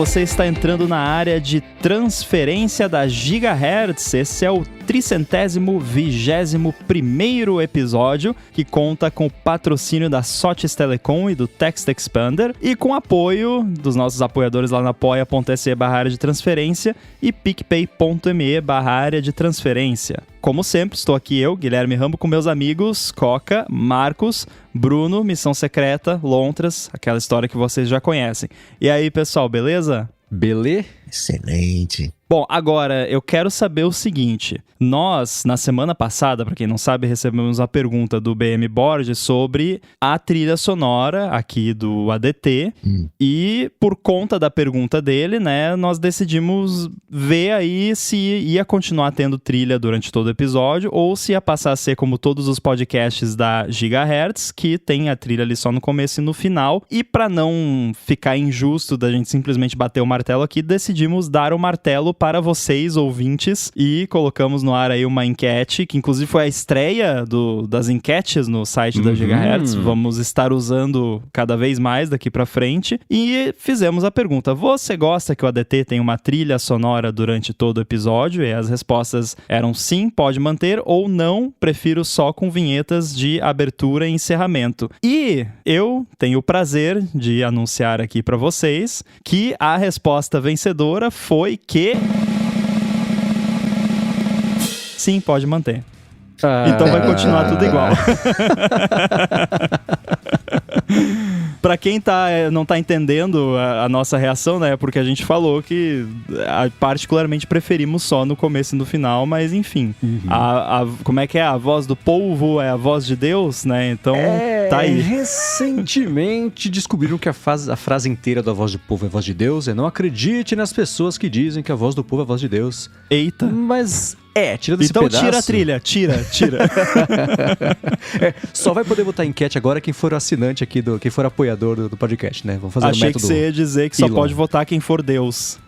você está entrando na área de transferência da Gigahertz. Esse é o 321º episódio, que conta com o patrocínio da Sotes Telecom e do Text Expander, e com apoio dos nossos apoiadores lá na apoia.se/área de transferência e picpay.me/área de transferência. Como sempre, estou aqui eu, Guilherme Rambo, com meus amigos Coca, Marcos, Bruno, Missão Secreta, Lontras, aquela história que vocês já conhecem. E aí, pessoal, beleza? Beleza? Excelente. Bom, agora eu quero saber o seguinte. Nós, na semana passada, para quem não sabe, recebemos a pergunta do BM Borges sobre a trilha sonora aqui do ADT. E por conta da pergunta dele, né, nós decidimos ver aí se ia continuar tendo trilha durante todo o episódio ou se ia passar a ser como todos os podcasts da Gigahertz, que tem a trilha ali só no começo e no final. E para não ficar injusto da gente simplesmente bater o martelo aqui, decidimos dar o martelo para vocês, ouvintes, e colocamos no ar aí uma enquete, que inclusive foi a estreia das enquetes no site da Gigahertz. Vamos estar usando cada vez mais daqui pra frente. E fizemos a pergunta: você gosta que o ADT tenha uma trilha sonora durante todo o episódio? E as respostas eram sim, pode manter, ou não, prefiro só com vinhetas de abertura e encerramento. E eu tenho o prazer de anunciar aqui pra vocês que a resposta vencedora foi que... sim, pode manter. Então vai continuar tudo igual. Pra quem não tá entendendo a nossa reação, né? Porque a gente falou que particularmente preferimos só no começo e no final, mas enfim. Como é que é? A voz do povo é a voz de Deus, né? Então, tá aí. Recentemente descobriram que a frase inteira da voz do povo é a voz de Deus. Não acredite nas pessoas que dizem que a voz do povo é a voz de Deus. Eita. Mas... tira desse então pedaço. Tira a trilha, tira. Só vai poder botar enquete agora quem for assinante aqui, quem for apoiador do podcast, né? Vamos fazer Achei o método. que você ia dizer que Elon. só pode votar quem for Deus.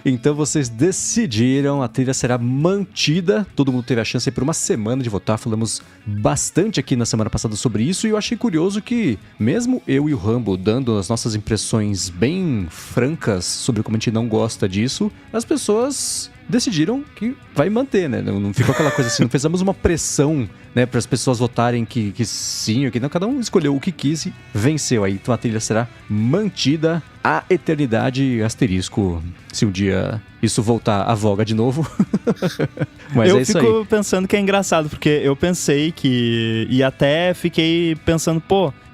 Então vocês decidiram, a trilha será mantida. Todo mundo teve a chance aí por uma semana de votar. Falamos bastante aqui na semana passada sobre isso, e eu achei curioso que, mesmo eu e o Rambo dando as nossas impressões bem francas sobre como a gente não gosta disso, as pessoas decidiram que vai manter, né? Não ficou aquela coisa assim, não fizemos uma pressão, né, para as pessoas votarem que sim ou que não. Cada um escolheu o que quis e venceu aí. Então a trilha será mantida à eternidade, asterisco, se um dia isso voltar à voga de novo. Mas eu é isso aí. fico pensando que é engraçado, porque eu pensei que... e até fiquei pensando,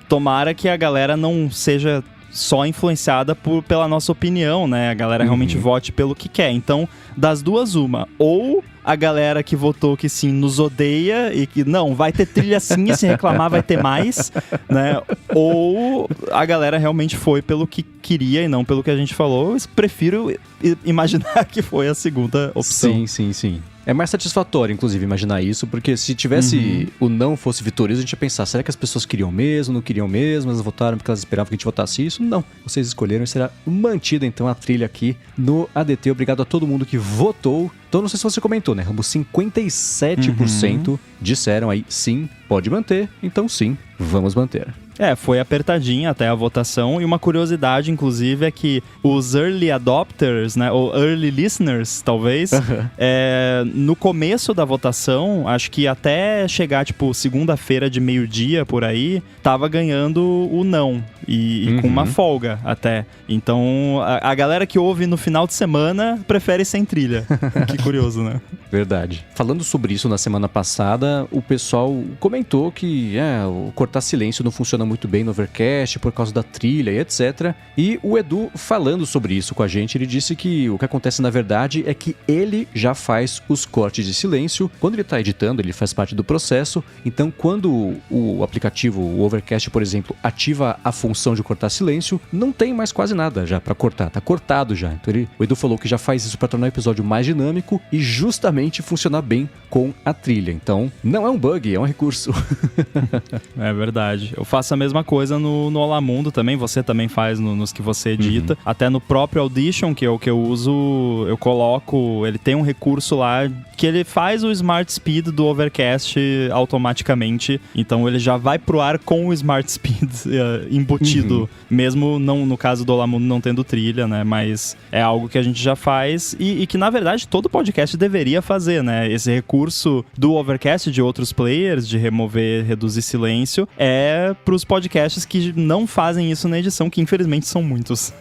tomara que a galera não seja só influenciada pela nossa opinião, né? A galera realmente vote pelo que quer. Então, das duas, uma. Ou a galera que votou que sim nos odeia e que não, vai ter trilha sim, e se reclamar vai ter mais, né? Ou a galera realmente foi pelo que queria e não pelo que a gente falou. Eu prefiro imaginar que foi a segunda opção. Sim. É mais satisfatório, inclusive, imaginar isso, porque se tivesse o não fosse vitorioso, a gente ia pensar, será que as pessoas queriam mesmo, não queriam mesmo, elas votaram porque elas esperavam que a gente votasse isso? Não, vocês escolheram e será mantida então a trilha aqui no ADT. Obrigado a todo mundo que votou. Então, não sei se você comentou, né, Rambo? 57% disseram aí sim, pode manter, então sim, vamos manter. Foi apertadinha até a votação, e uma curiosidade, inclusive, é que os early adopters, né, ou early listeners, talvez, no começo da votação, acho que até chegar, segunda-feira de meio-dia, por aí, tava ganhando o não, e com uma folga até. Então, a galera que ouve no final de semana prefere sem trilha. Que curioso, né? Verdade. Falando sobre isso na semana passada, o pessoal comentou que o cortar silêncio não funciona muito bem no Overcast por causa da trilha e etc. E o Edu, falando sobre isso com a gente, ele disse que o que acontece na verdade é que ele já faz os cortes de silêncio. Quando ele está editando, ele faz parte do processo. Então, quando o aplicativo, o Overcast, por exemplo, ativa a função de cortar silêncio, não tem mais quase nada já para cortar. Tá cortado já. Então, o Edu falou que já faz isso para tornar o episódio mais dinâmico e justamente funcionar bem com a trilha. Então, não é um bug, é um recurso. É verdade. Eu faço a mesma coisa no Olá Mundo também, você também faz nos que você edita. Até no próprio Audition, que é o que eu uso, eu coloco, ele tem um recurso lá que ele faz o Smart Speed do Overcast automaticamente, então ele já vai pro ar com o Smart Speed embutido, mesmo não, no caso do Olá Mundo não tendo trilha, né, mas é algo que a gente já faz e que na verdade todo podcast deveria fazer, né, esse recurso do Overcast de outros players, de remover, reduzir silêncio, é pros podcasts que não fazem isso na edição, que infelizmente são muitos.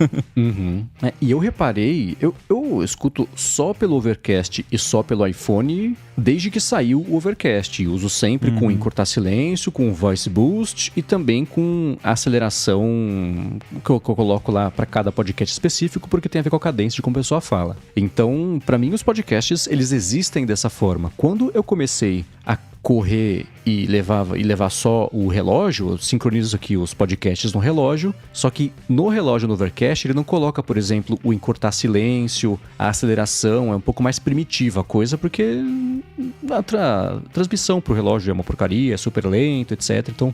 E eu reparei, eu escuto só pelo Overcast e só pelo iPhone desde que saiu o Overcast. Uso sempre com encurtar silêncio, com voice boost e também com aceleração que eu coloco lá para cada podcast específico, porque tem a ver com a cadência de como a pessoa fala. Então, para mim, os podcasts, eles existem dessa forma. Quando eu comecei a correr e levar só o relógio, eu sincronizo aqui os podcasts no relógio, só que no relógio no Overcast ele não coloca, por exemplo, o encurtar silêncio, a aceleração, é um pouco mais primitiva a coisa, porque a transmissão pro relógio é uma porcaria, é super lento, etc. Então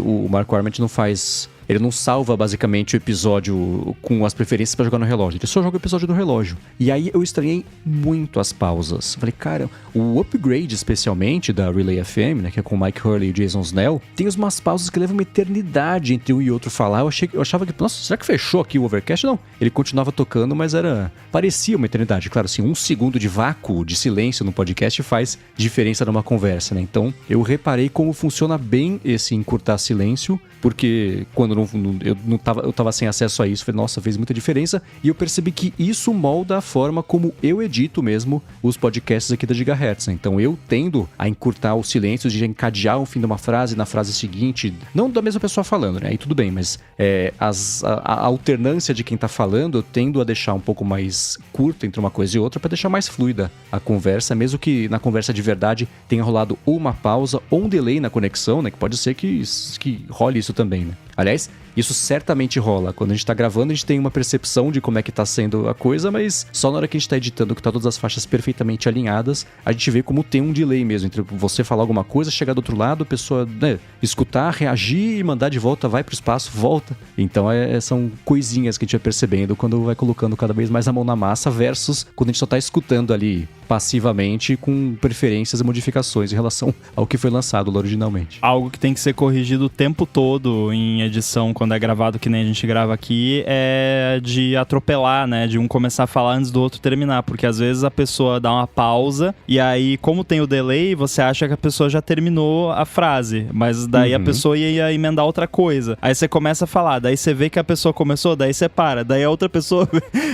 o Marco Arment não faz... Ele não salva basicamente o episódio com as preferências pra jogar no relógio. Ele só joga o episódio no relógio. E aí eu estranhei muito as pausas. Falei, cara, o upgrade especialmente da Relay FM, né, que é com o Mike Hurley e o Jason Snell, tem umas pausas que levam uma eternidade entre um e outro falar. Eu achava que, nossa, será que fechou aqui o Overcast? Não. Ele continuava tocando, mas parecia uma eternidade. Claro, assim, 1 segundo de vácuo, de silêncio no podcast faz diferença numa conversa, né? Então, eu reparei como funciona bem esse encurtar silêncio, porque quando eu tava sem acesso a isso, falei, nossa, fez muita diferença, e eu percebi que isso molda a forma como eu edito mesmo os podcasts aqui da Gigahertz, né? Então eu tendo a encurtar os silêncios, de encadear o fim de uma frase na frase seguinte, não da mesma pessoa falando, né? Aí tudo bem, mas a alternância de quem tá falando, eu tendo a deixar um pouco mais curto entre uma coisa e outra para deixar mais fluida a conversa, mesmo que na conversa de verdade tenha rolado uma pausa ou um delay na conexão, né? Que pode ser que role isso também, né? Aliás, isso certamente rola. Quando a gente tá gravando, a gente tem uma percepção de como é que tá sendo a coisa, mas só na hora que a gente tá editando, que tá todas as faixas perfeitamente alinhadas, a gente vê como tem um delay mesmo, entre você falar alguma coisa, chegar do outro lado, a pessoa, né, escutar, reagir e mandar de volta, vai pro espaço, volta. Então são coisinhas que a gente vai percebendo quando vai colocando cada vez mais a mão na massa, versus quando a gente só tá escutando ali passivamente, com preferências e modificações em relação ao que foi lançado lá originalmente. Algo que tem que ser corrigido o tempo todo em edição, quando é gravado que nem a gente grava aqui, é de atropelar, né? De um começar a falar antes do outro terminar, porque às vezes a pessoa dá uma pausa e aí, como tem o delay, você acha que a pessoa já terminou a frase, mas daí a pessoa ia emendar outra coisa. Aí você começa a falar, daí você vê que a pessoa começou, daí você para, daí a outra pessoa...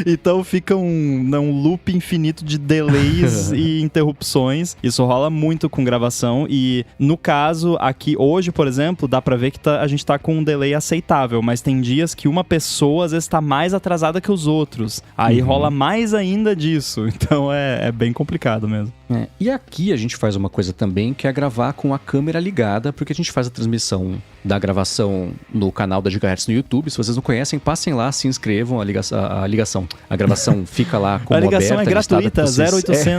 Então fica um loop infinito de delays e interrupções. Isso rola muito com gravação e, no caso, aqui hoje, por exemplo, dá pra ver que a gente tá com um delay aceitável, mas tem dias que uma pessoa às vezes tá mais atrasada que os outros. Aí rola mais ainda disso. Então é bem complicado mesmo. E aqui a gente faz uma coisa também, que é gravar com a câmera ligada, porque a gente faz a transmissão da gravação no canal da Gigahertz no YouTube. Se vocês não conhecem, passem lá, se inscrevam, a gravação fica lá como aberta. A ligação é gratuita, 0800.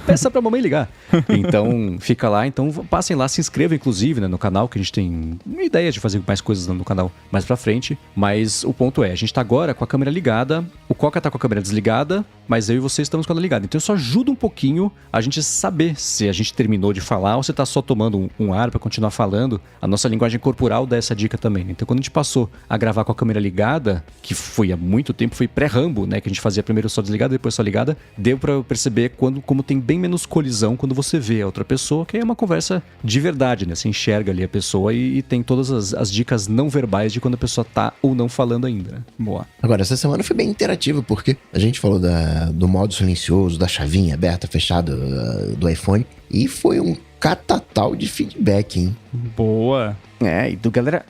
Peça pra mamãe ligar. Então, fica lá. Então, passem lá, se inscrevam, inclusive, né, no canal, que a gente tem uma ideia de fazer mais coisas no canal mais pra frente. Mas o ponto é, a gente tá agora com a câmera ligada, o Coca tá com a câmera desligada, mas eu e você estamos com ela ligada. Então, isso ajuda um pouquinho a gente saber se a gente terminou de falar ou se tá só tomando um ar pra continuar falando. A nossa linguagem corporal dá essa dica também. Então, quando a gente passou a gravar com a câmera ligada, que foi há muito tempo, foi pré-Rambo, né, que a gente fazia primeiro só desligada, depois só ligada, deu pra perceber como tem bem menos colisão quando você vê a outra pessoa, que é uma conversa de verdade, né? Você enxerga ali a pessoa e tem todas as dicas não verbais de quando a pessoa tá ou não falando ainda, né? Boa. Agora, essa semana foi bem interativa, porque a gente falou do modo silencioso, da chavinha aberta, fechada do iPhone, e foi um catatal de feedback, hein? Boa. E a galera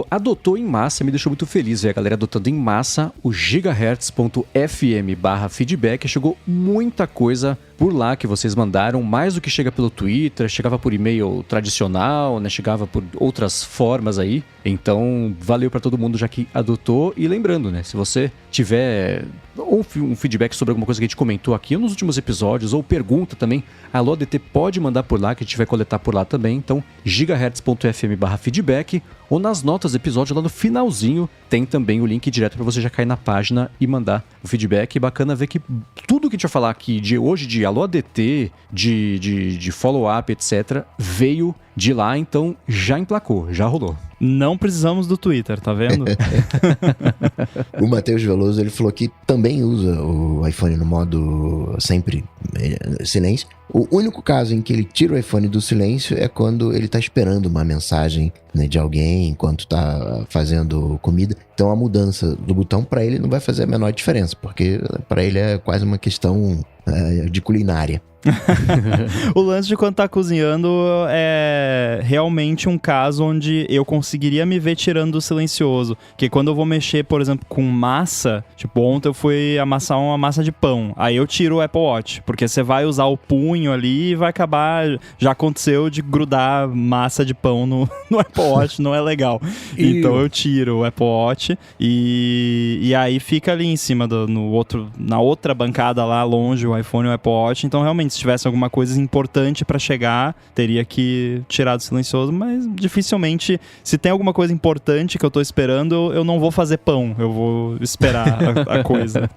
adotou em massa, me deixou muito feliz ver a galera adotando em massa o gigahertz.fm/feedback. Chegou muita coisa por lá que vocês mandaram, mais do que chega pelo Twitter, chegava por e-mail tradicional, né? Chegava por outras formas aí. Então, valeu pra todo mundo já que adotou. E lembrando, né? Se você tiver um feedback sobre alguma coisa que a gente comentou aqui nos últimos episódios, ou pergunta também, a Alô ADT pode mandar por lá, que a gente vai coletar por lá também. Então, gigahertz.fm/feedback. feedback, ou nas notas do episódio, lá no finalzinho, tem também o link direto para você já cair na página e mandar o feedback. E bacana ver que tudo que a gente vai falar aqui de hoje, de Alô ADT, de follow-up, etc., veio de lá, então já emplacou, já rolou. Não precisamos do Twitter, tá vendo? O Matheus Veloso, ele falou que também usa o iPhone no modo sempre silêncio. O único caso em que ele tira o iPhone do silêncio é quando ele tá esperando uma mensagem, né, de alguém enquanto tá fazendo comida. Então a mudança do botão pra ele não vai fazer a menor diferença, porque pra ele é quase uma questão de culinária. O lance de quando tá cozinhando é realmente um caso onde eu conseguiria me ver tirando do silencioso. Porque quando eu vou mexer, por exemplo, com massa, tipo, ontem eu fui amassar uma massa de pão, aí eu tiro o Apple Watch, porque você vai usar o punho ali e vai acabar... Já aconteceu de grudar massa de pão no Apple Watch, não é legal. Então eu tiro o Apple Watch e aí fica ali em cima, na outra bancada lá longe, o iPhone e o Apple Watch. Então realmente, se tivesse alguma coisa importante pra chegar, teria que tirar do silencioso, mas dificilmente, se tem alguma coisa importante que eu tô esperando, eu não vou fazer pão, eu vou esperar a coisa.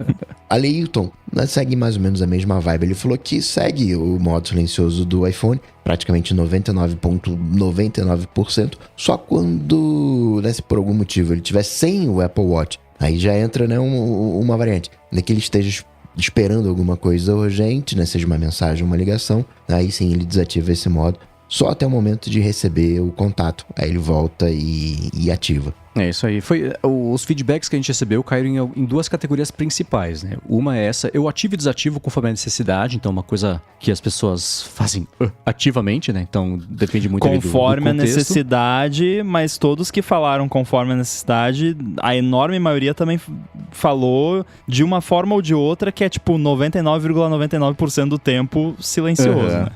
Aleilton, segue mais ou menos a mesma vibe. Ele falou que segue o modo silencioso do iPhone, praticamente 99,99%, só quando, né, se por algum motivo ele tiver sem o Apple Watch, aí já entra, né, uma variante, que ele esteja esperando alguma coisa urgente, né, seja uma mensagem ou uma ligação, aí sim ele desativa esse modo só até o momento de receber o contato, aí ele volta e ativa. É isso aí. Os feedbacks que a gente recebeu caíram em duas categorias principais, né? Uma é essa, eu ativo e desativo conforme a necessidade, então uma coisa que as pessoas fazem ativamente, né? Então depende muito conforme do a necessidade, mas todos que falaram conforme a necessidade, a enorme maioria também falou de uma forma ou de outra, que é tipo 99,99% do tempo silencioso,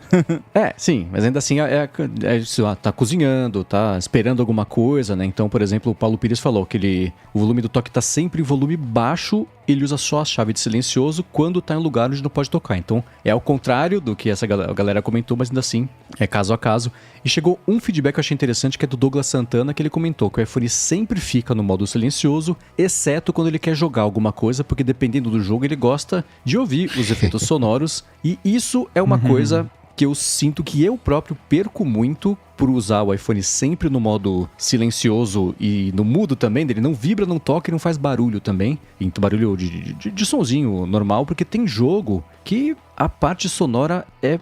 né? Sim, mas ainda assim tá cozinhando, tá esperando alguma coisa, né? Então, por exemplo, o Paulo Pires falou que o volume do toque tá sempre em volume baixo, ele usa só a chave de silencioso quando tá em lugar onde não pode tocar. Então, é ao contrário do que essa galera comentou, mas ainda assim, é caso a caso. E chegou um feedback que eu achei interessante, que é do Douglas Santana, que ele comentou que o iPhone sempre fica no modo silencioso, exceto quando ele quer jogar alguma coisa, porque dependendo do jogo, ele gosta de ouvir os efeitos sonoros, e isso é uma coisa que eu sinto que eu próprio perco muito por usar o iPhone sempre no modo silencioso e no mudo também, dele não vibra, não toca e não faz barulho também, então barulho de sonzinho normal, porque tem jogo que a parte sonora é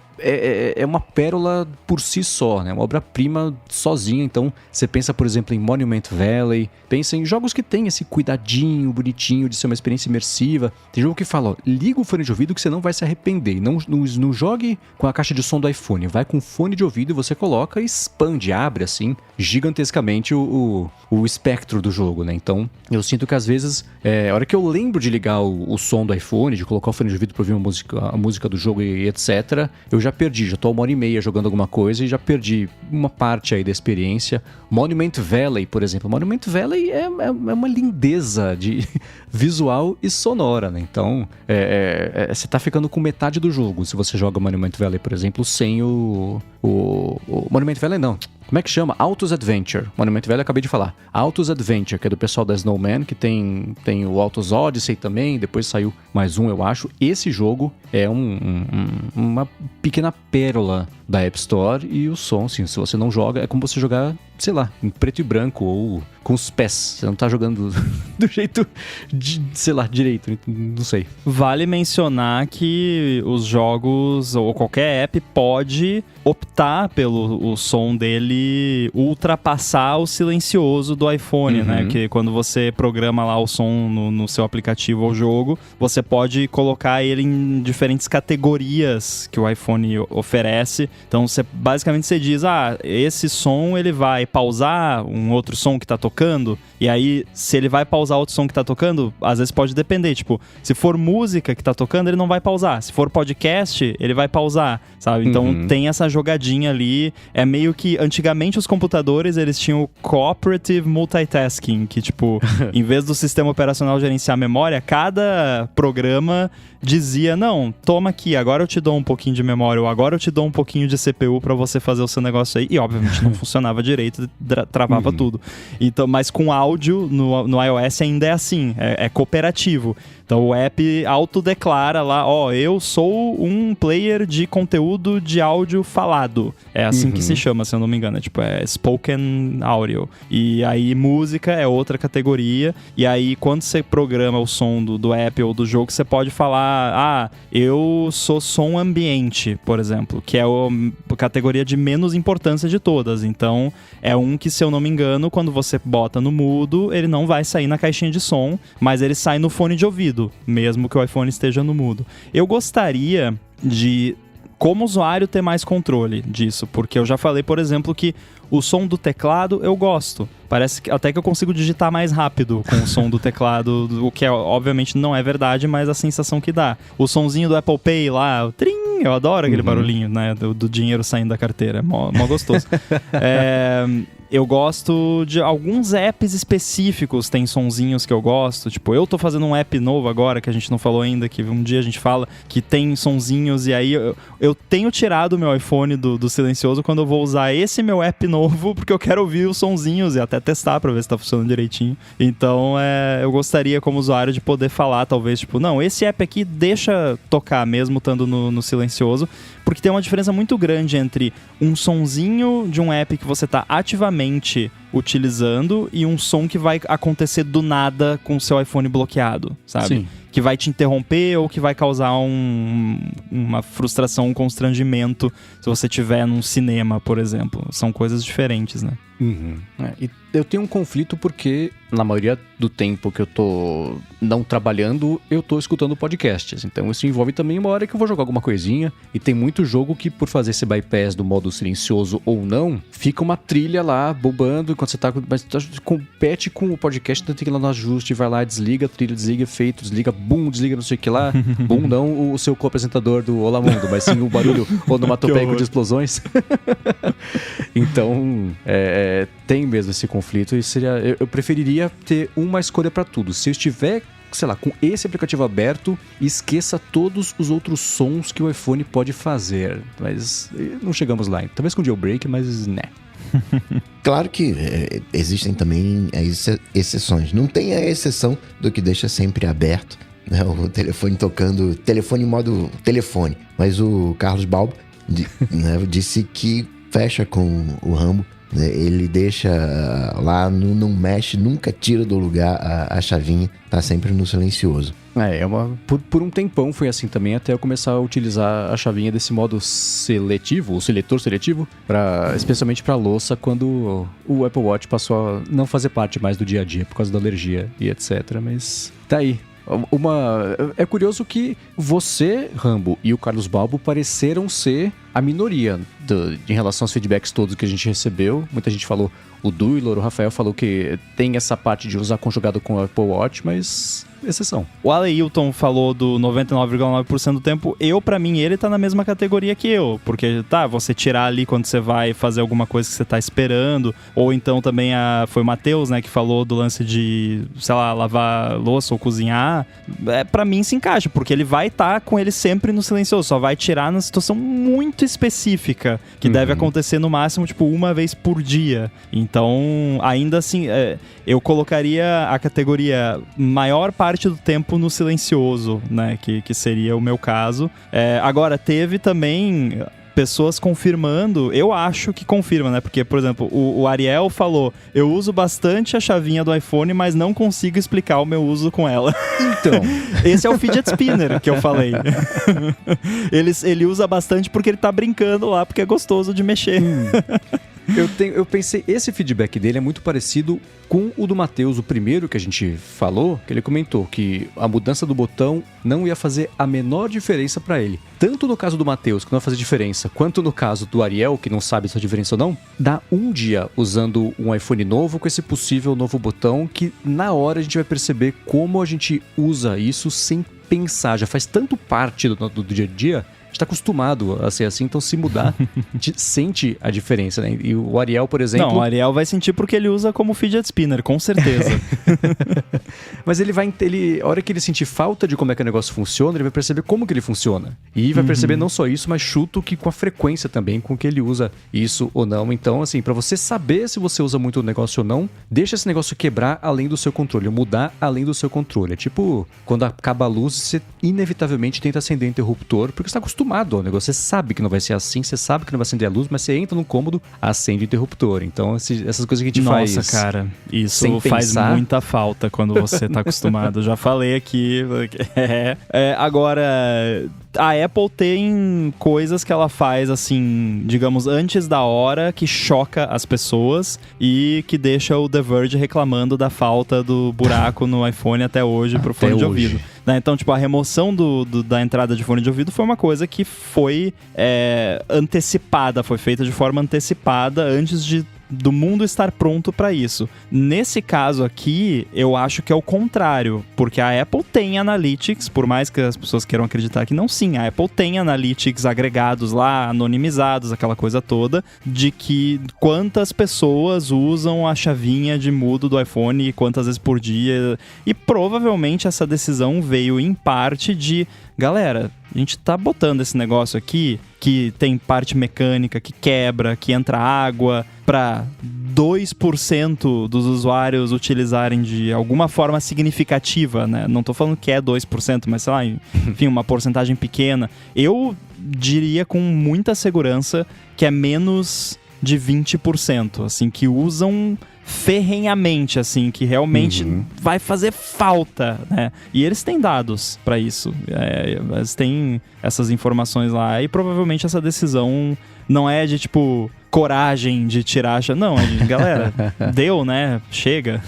uma pérola por si só, né? Uma obra-prima sozinha. Então, você pensa, por exemplo, em Monument Valley, pensa em jogos que tem esse cuidadinho bonitinho de ser uma experiência imersiva. Tem jogo que fala, ó, liga o fone de ouvido que você não vai se arrepender. Não jogue com a caixa de som do iPhone, vai com fone de ouvido e você coloca e expande, abre assim, gigantescamente o espectro do jogo, né? Então, eu sinto que às vezes, a hora que eu lembro de ligar o som do iPhone, de colocar o fone de ouvido pra ouvir a música do jogo e etc., eu já perdi, já tô 1h30 jogando alguma coisa e já perdi uma parte aí da experiência. Monument Valley, por exemplo. Monument Valley é uma lindeza de visual e sonora, né? Então, você tá ficando com metade do jogo se você joga Monument Valley, por exemplo, sem o Monument Valley não. Como é que chama? Autos Adventure. Monument Valley, eu acabei de falar. Autos Adventure, que é do pessoal da Snowman, que tem o Autos Odyssey também, depois saiu mais um, eu acho. Esse jogo é uma pequena pérola da App Store, e o som, assim, se você não joga, é como você jogar, sei lá, em preto e branco ou com os pés. Você não tá jogando do jeito, sei lá, direito, não sei. Vale mencionar que os jogos, ou qualquer app, pode optar pelo som dele ultrapassar o silencioso do iPhone, né? Que quando você programa lá o som no seu aplicativo ou jogo, você pode colocar ele em diferentes categorias que o iPhone oferece. Então, basicamente você diz, esse som ele vai pausar um outro som que tá tocando, E aí, se ele vai pausar outro som que tá tocando, às vezes pode depender. Tipo, se for música que tá tocando, ele não vai pausar. Se for podcast, ele vai pausar, sabe? Então tem essa jogadinha ali. É meio que, antigamente os computadores, eles tinham o Cooperative Multitasking, que tipo, em vez do sistema operacional gerenciar a memória, cada programa dizia, não, toma aqui, agora eu te dou um pouquinho de memória, ou agora eu te dou um pouquinho de CPU pra você fazer o seu negócio aí. E obviamente não funcionava direito, travava tudo. Então, mas com áudio no iOS ainda é assim, é cooperativo. Então o app autodeclara lá, eu sou um player de conteúdo de áudio falado. É assim que se chama, se eu não me engano. É spoken audio. E aí música é outra categoria. E aí quando você programa o som do app ou do jogo, você pode falar, eu sou som ambiente, por exemplo, que é a categoria de menos importância de todas. Então é um que, se eu não me engano, quando você bota no mudo, ele não vai sair na caixinha de som, mas ele sai no fone de ouvido, mesmo que o iPhone esteja no mudo. Eu gostaria de, como usuário, ter mais controle disso, porque eu já falei, por exemplo, que o som do teclado eu gosto. Parece que até que eu consigo digitar mais rápido com o som do teclado, o que obviamente não é verdade, mas a sensação que dá. O sonzinho do Apple Pay lá, o trim, eu adoro aquele barulhinho, né, do dinheiro saindo da carteira, é mó gostoso. Eu gosto de alguns apps específicos, tem sonzinhos que eu gosto. Tipo, eu tô fazendo um app novo agora, que a gente não falou ainda, que um dia a gente fala, que tem sonzinhos. E aí eu tenho tirado o meu iPhone do silencioso quando eu vou usar esse meu app novo, porque eu quero ouvir os sonzinhos e até testar pra ver se tá funcionando direitinho. Então, eu gostaria, como usuário, de poder falar, talvez, tipo, não, esse app aqui deixa tocar mesmo estando no silencioso, porque tem uma diferença muito grande entre um sonzinho de um app que você tá ativamente utilizando e um som que vai acontecer do nada com o seu iPhone bloqueado, sabe? Sim. Que vai te interromper ou que vai causar uma frustração, um constrangimento se você estiver num cinema, por exemplo. São coisas diferentes, né? E eu tenho um conflito porque, na maioria do tempo que eu tô não trabalhando, eu tô escutando podcasts. Então isso envolve também uma hora que eu vou jogar alguma coisinha. E tem muito jogo que, por fazer esse bypass do modo silencioso ou não, fica uma trilha lá bombando enquanto você tá... Mas compete com o podcast, então tem que ir lá no ajuste, vai lá, desliga a trilha, desliga efeito, desliga boom, desliga não sei o que lá. Boom, não o seu co-apresentador do Olá Mundo, mas sim o barulho onomatopeico de explosões. Então, tem mesmo esse conflito e eu preferiria ter uma escolha para tudo. Se eu estiver, sei lá, com esse aplicativo aberto, esqueça todos os outros sons que o iPhone pode fazer. Mas não chegamos lá. Talvez com jailbreak, mas né. Claro que existem também exceções. Não tem a exceção do que deixa sempre aberto, né, o telefone tocando, telefone em modo telefone. Mas o Carlos Balbo disse que fecha com o Rambo. Ele deixa lá, não mexe, nunca tira do lugar a chavinha, tá sempre no silencioso. Por um tempão foi assim também, até eu começar a utilizar a chavinha desse modo seletivo, o seletor seletivo, especialmente para louça, quando o Apple Watch passou a não fazer parte mais do dia a dia por causa da alergia e etc. Mas tá aí. É curioso que você, Rambo, e o Carlos Balbo pareceram ser a minoria em relação aos feedbacks todos que a gente recebeu. Muita gente falou, o Duilor, o Rafael falou que tem essa parte de usar conjugado com o Apple Watch, mas exceção. O Aleilton falou do 99,9% do tempo. Pra mim, ele tá na mesma categoria que eu. Porque, você tirar ali quando você vai fazer alguma coisa que você tá esperando. Ou então também foi o Matheus, né, que falou do lance de, sei lá, lavar louça ou cozinhar. Pra mim se encaixa, porque ele vai estar com ele sempre no silencioso. Só vai tirar na situação muito específica, que deve acontecer no máximo, tipo, uma vez por dia. Então, ainda assim, eu colocaria a categoria maior parte do tempo no silencioso, né, que seria o meu caso. Agora, teve também pessoas confirmando, eu acho que confirma, né, porque, por exemplo, o Ariel falou, eu uso bastante a chavinha do iPhone, mas não consigo explicar o meu uso com ela. Então, esse é o fidget spinner que eu falei. Ele usa bastante porque ele tá brincando lá, porque é gostoso de mexer. Eu pensei, esse feedback dele é muito parecido com o do Matheus, o primeiro que a gente falou, que ele comentou que a mudança do botão não ia fazer a menor diferença pra ele. Tanto no caso do Matheus, que não vai fazer diferença, quanto no caso do Ariel, que não sabe se é diferença ou não, dá um dia usando um iPhone novo com esse possível novo botão que na hora a gente vai perceber como a gente usa isso sem pensar. Já faz tanto parte do dia a dia, está acostumado a ser assim, então se mudar, a gente sente a diferença, né? E o Ariel, por exemplo... Não, o Ariel vai sentir porque ele usa como fidget spinner, com certeza. Mas a hora que ele sentir falta de como é que o negócio funciona, ele vai perceber como que ele funciona. E vai perceber não só isso, mas chuto que com a frequência também com que ele usa isso ou não. Então, assim, para você saber se você usa muito o negócio ou não, deixa esse negócio quebrar além do seu controle, mudar além do seu controle. É tipo, quando acaba a luz, você inevitavelmente tenta acender o interruptor, porque você está acostumado ao negócio. Você sabe que não vai ser assim, você sabe que não vai acender a luz, mas você entra no cômodo, acende o interruptor. Então, essas coisas que a gente faz... Nossa, cara, isso faz muita falta quando você tá acostumado. Já falei aqui. Agora, a Apple tem coisas que ela faz, assim, digamos, antes da hora, que choca as pessoas e que deixa o The Verge reclamando da falta do buraco no iPhone até hoje pro fone de ouvido. Então, tipo, a remoção da entrada de fone de ouvido foi uma coisa que foi antecipada, foi feita de forma antecipada antes do mundo estar pronto para isso. Nesse caso aqui, eu acho que é o contrário, porque a Apple tem Analytics, por mais que as pessoas queiram acreditar que não, sim, a Apple tem Analytics agregados lá, anonimizados, aquela coisa toda, de que quantas pessoas usam a chavinha de mudo do iPhone e quantas vezes por dia, e provavelmente essa decisão veio em parte de, galera, a gente tá botando esse negócio aqui, que tem parte mecânica, que quebra, que entra água, para 2% dos usuários utilizarem de alguma forma significativa, né? Não tô falando que é 2%, mas sei lá, enfim, uma porcentagem pequena. Eu diria com muita segurança que é menos de 20%, assim, que usam ferrenhamente, assim, que realmente vai fazer falta, né? E eles têm dados pra isso. Eles têm essas informações lá e provavelmente essa decisão não é de, tipo, coragem de tirar... Não, é de, galera, deu, né? Chega.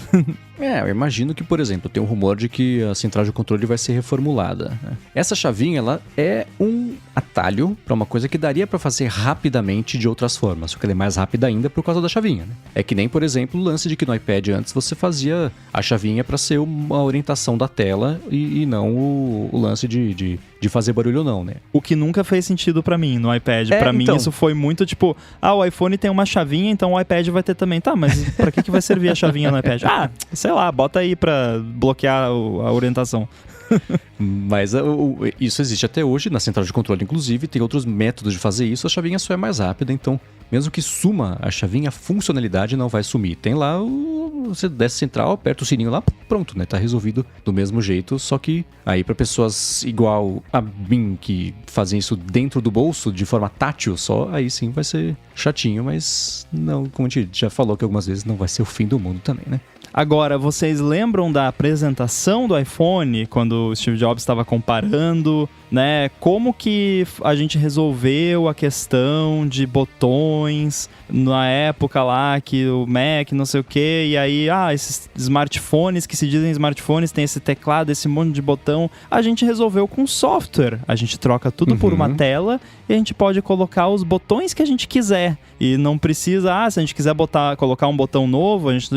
Eu imagino que, por exemplo, tem um rumor de que a central de controle vai ser reformulada, né? Essa chavinha, ela é um atalho para uma coisa que daria para fazer rapidamente de outras formas, só que ela é mais rápida ainda por causa da chavinha, né? É que nem, por exemplo, o lance de que no iPad antes você fazia a chavinha para ser uma orientação da tela e não o lance de fazer barulho ou não, né? O que nunca fez sentido para mim no iPad. Para mim isso foi muito tipo, o iPhone tem uma chavinha, então o iPad vai ter também. Tá, mas para que vai servir a chavinha no iPad? Sei lá, bota aí pra bloquear a orientação. Mas isso existe até hoje na central de controle, inclusive tem outros métodos de fazer isso. A chavinha só é mais rápida, então mesmo que suma a chavinha, a funcionalidade não vai sumir. Tem lá, você desce central, aperta o sininho lá, pronto, né? Tá resolvido do mesmo jeito, só que aí para pessoas igual a mim, que fazem isso dentro do bolso, de forma tátil só, aí sim vai ser chatinho, mas não, como a gente já falou que algumas vezes, não vai ser o fim do mundo também, né? Agora, vocês lembram da apresentação do iPhone, quando o Steve Jobs estava comparando, né? Como que a gente resolveu a questão de botões na época lá que o Mac, não sei o quê, e aí, esses smartphones que se dizem smartphones, tem esse teclado, esse monte de botão. A gente resolveu com software. A gente troca tudo por uma tela e a gente pode colocar os botões que a gente quiser. E não precisa, se a gente quiser colocar um botão novo, a gente...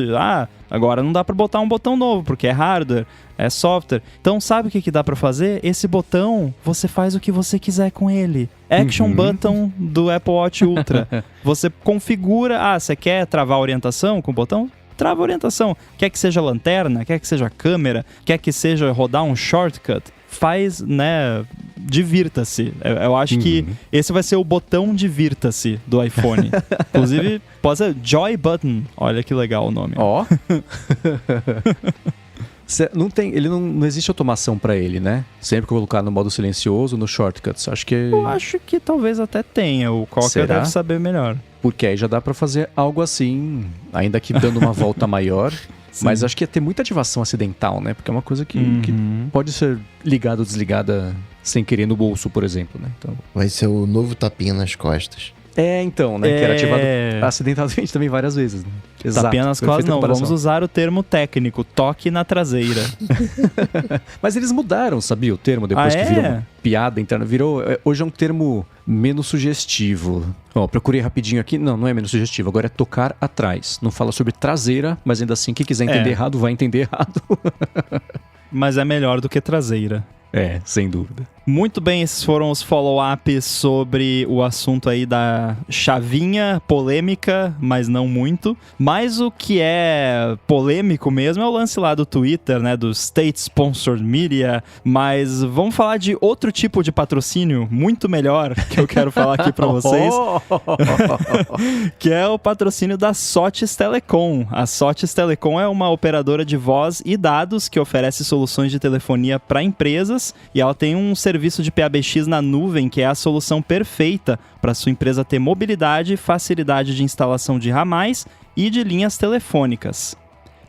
agora não dá pra botar um botão novo, porque é hardware, é software. Então, sabe o que dá pra fazer? Esse botão, você faz o que você quiser com ele. Action Button do Apple Watch Ultra. Você configura, você quer travar a orientação com o botão? Trava a orientação. Quer que seja lanterna? Quer que seja câmera? Quer que seja rodar um shortcut? Faz, né, divirta-se. Eu acho que esse vai ser o botão divirta-se do iPhone. Inclusive, pode ser Joy Button. Olha que legal o nome. Não existe automação pra ele, né? Sempre colocar no modo silencioso, no shortcuts. Eu acho que talvez até tenha. O Coca deve saber melhor. Porque aí já dá pra fazer algo assim, ainda que dando uma volta maior. Sim. Mas acho que ia ter muita ativação acidental, né? Porque é uma coisa que pode ser ligada ou desligada sem querer no bolso, por exemplo, né? Então... Vai ser o novo tapinha nas costas. Então, né? Que era ativado acidentalmente também várias vezes. Né? Exato. Tapinha nas costas, não. Vamos usar o termo técnico, toque na traseira. Mas eles mudaram, sabia, o termo, depois que virou uma piada interna. Hoje é um termo menos sugestivo. Procurei rapidinho aqui. Não é menos sugestivo. Agora é tocar atrás. Não fala sobre traseira, mas ainda assim, quem quiser entender errado, vai entender errado. Mas é melhor do que traseira. Sem dúvida. Muito bem, esses foram os follow-ups sobre o assunto aí da chavinha polêmica, mas não muito. Mas o que é polêmico mesmo é o lance lá do Twitter, né, do State Sponsored Media. Mas vamos falar de outro tipo de patrocínio muito melhor que eu quero falar aqui pra vocês. Que é o patrocínio da Sotes Telecom. A Sotes Telecom é uma operadora de voz e dados que oferece soluções de telefonia para empresas e ela tem um serviço de PABX na nuvem, que é a solução perfeita para sua empresa ter mobilidade, facilidade de instalação de ramais e de linhas telefônicas.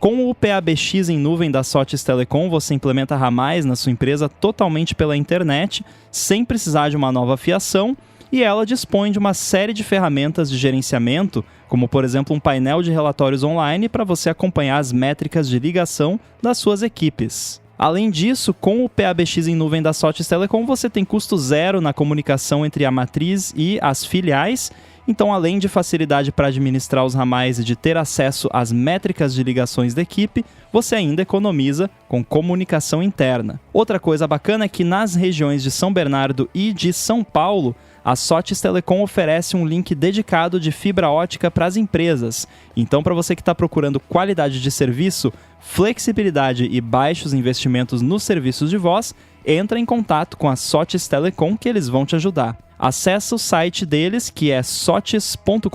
Com o PABX em nuvem da Sotes Telecom, você implementa ramais na sua empresa totalmente pela internet, sem precisar de uma nova fiação, e ela dispõe de uma série de ferramentas de gerenciamento, como por exemplo um painel de relatórios online para você acompanhar as métricas de ligação das suas equipes. Além disso, com o PABX em nuvem da Sotes Telecom, você tem custo zero na comunicação entre a matriz e as filiais. Então, além de facilidade para administrar os ramais e de ter acesso às métricas de ligações da equipe, você ainda economiza com comunicação interna. Outra coisa bacana é que nas regiões de São Bernardo e de São Paulo, a Sotes Telecom oferece um link dedicado de fibra ótica para as empresas. Então, para você que está procurando qualidade de serviço, flexibilidade e baixos investimentos nos serviços de voz, entra em contato com a Sotes Telecom que eles vão te ajudar. Acesse o site deles, que é sotes.com.br,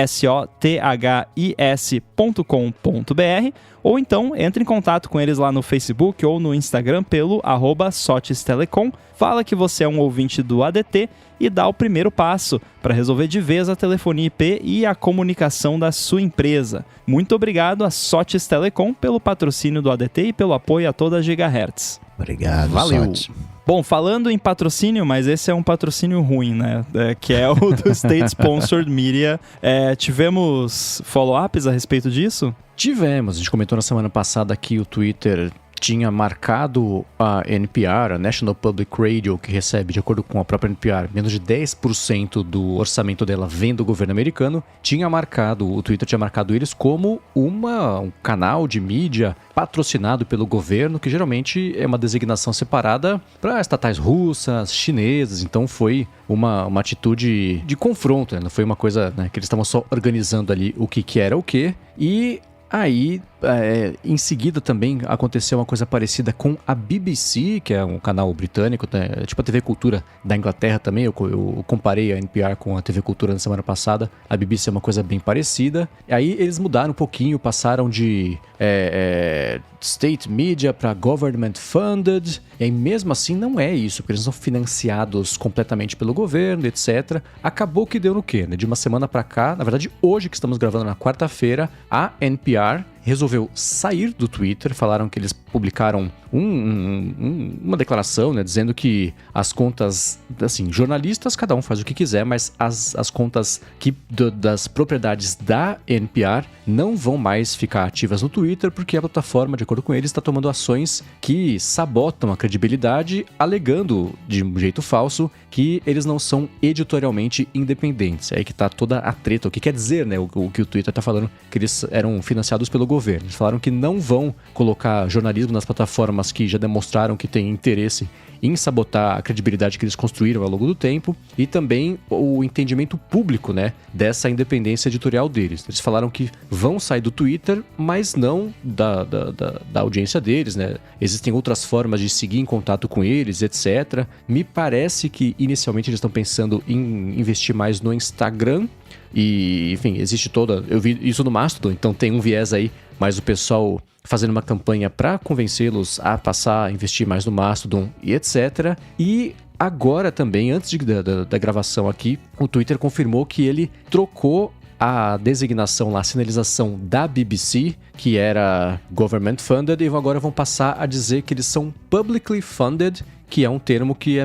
sothis.com.br, ou então entre em contato com eles lá no Facebook ou no Instagram pelo @SotesTelecom, fala que você é um ouvinte do ADT e dá o primeiro passo para resolver de vez a telefonia IP e a comunicação da sua empresa. Muito obrigado a Sotes Telecom pelo patrocínio do ADT e pelo apoio a toda a Gigahertz. Obrigado, valeu. Sotes. Bom, falando em patrocínio, mas esse é um patrocínio ruim, né? Que é o do State Sponsored Media. Tivemos follow-ups a respeito disso? Tivemos. A gente comentou na semana passada que o Twitter tinha marcado a NPR, a National Public Radio, que recebe, de acordo com a própria NPR, menos de 10% do orçamento dela vem do governo americano. O Twitter tinha marcado eles como um canal de mídia patrocinado pelo governo, que geralmente é uma designação separada para estatais russas, chinesas. Então foi uma atitude de confronto, né? Não foi uma coisa, né, que eles estavam só organizando ali o que era o quê. E aí, em seguida também aconteceu uma coisa parecida com a BBC, que é um canal britânico, né? Tipo a TV Cultura da Inglaterra também. Eu comparei a NPR com a TV Cultura na semana passada. A BBC é uma coisa bem parecida. E aí eles mudaram um pouquinho, passaram de State Media para Government Funded. E aí mesmo assim não é isso, porque eles são financiados completamente pelo governo, etc. Acabou que deu no quê? Né? De uma semana para cá, na verdade hoje que estamos gravando na quarta-feira, a NPR resolveu sair do Twitter. Falaram que eles publicaram uma declaração, né, dizendo que as contas, assim, jornalistas, cada um faz o que quiser, mas as contas das propriedades da NPR não vão mais ficar ativas no Twitter, porque a plataforma, de acordo com eles, está tomando ações que sabotam a credibilidade, alegando, de um jeito falso, que eles não são editorialmente independentes. É aí que está toda a treta. O que quer dizer, né, o que o Twitter está falando, que eles eram financiados pelo governo. Eles falaram que não vão colocar jornalismo nas plataformas que já demonstraram que têm interesse em sabotar a credibilidade que eles construíram ao longo do tempo, e também o entendimento público, né, dessa independência editorial deles. Eles falaram que vão sair do Twitter, mas não da audiência deles, né? Existem outras formas de seguir em contato com eles, etc. Me parece que inicialmente eles estão pensando em investir mais no Instagram. E, enfim, existe eu vi isso no Mastodon, então tem um viés aí, mas o pessoal fazendo uma campanha para convencê-los a passar a investir mais no Mastodon e etc. E agora também, antes da gravação aqui, o Twitter confirmou que ele trocou a designação lá, a sinalização da BBC, que era Government Funded, e agora vão passar a dizer que eles são Publicly Funded, que é um termo que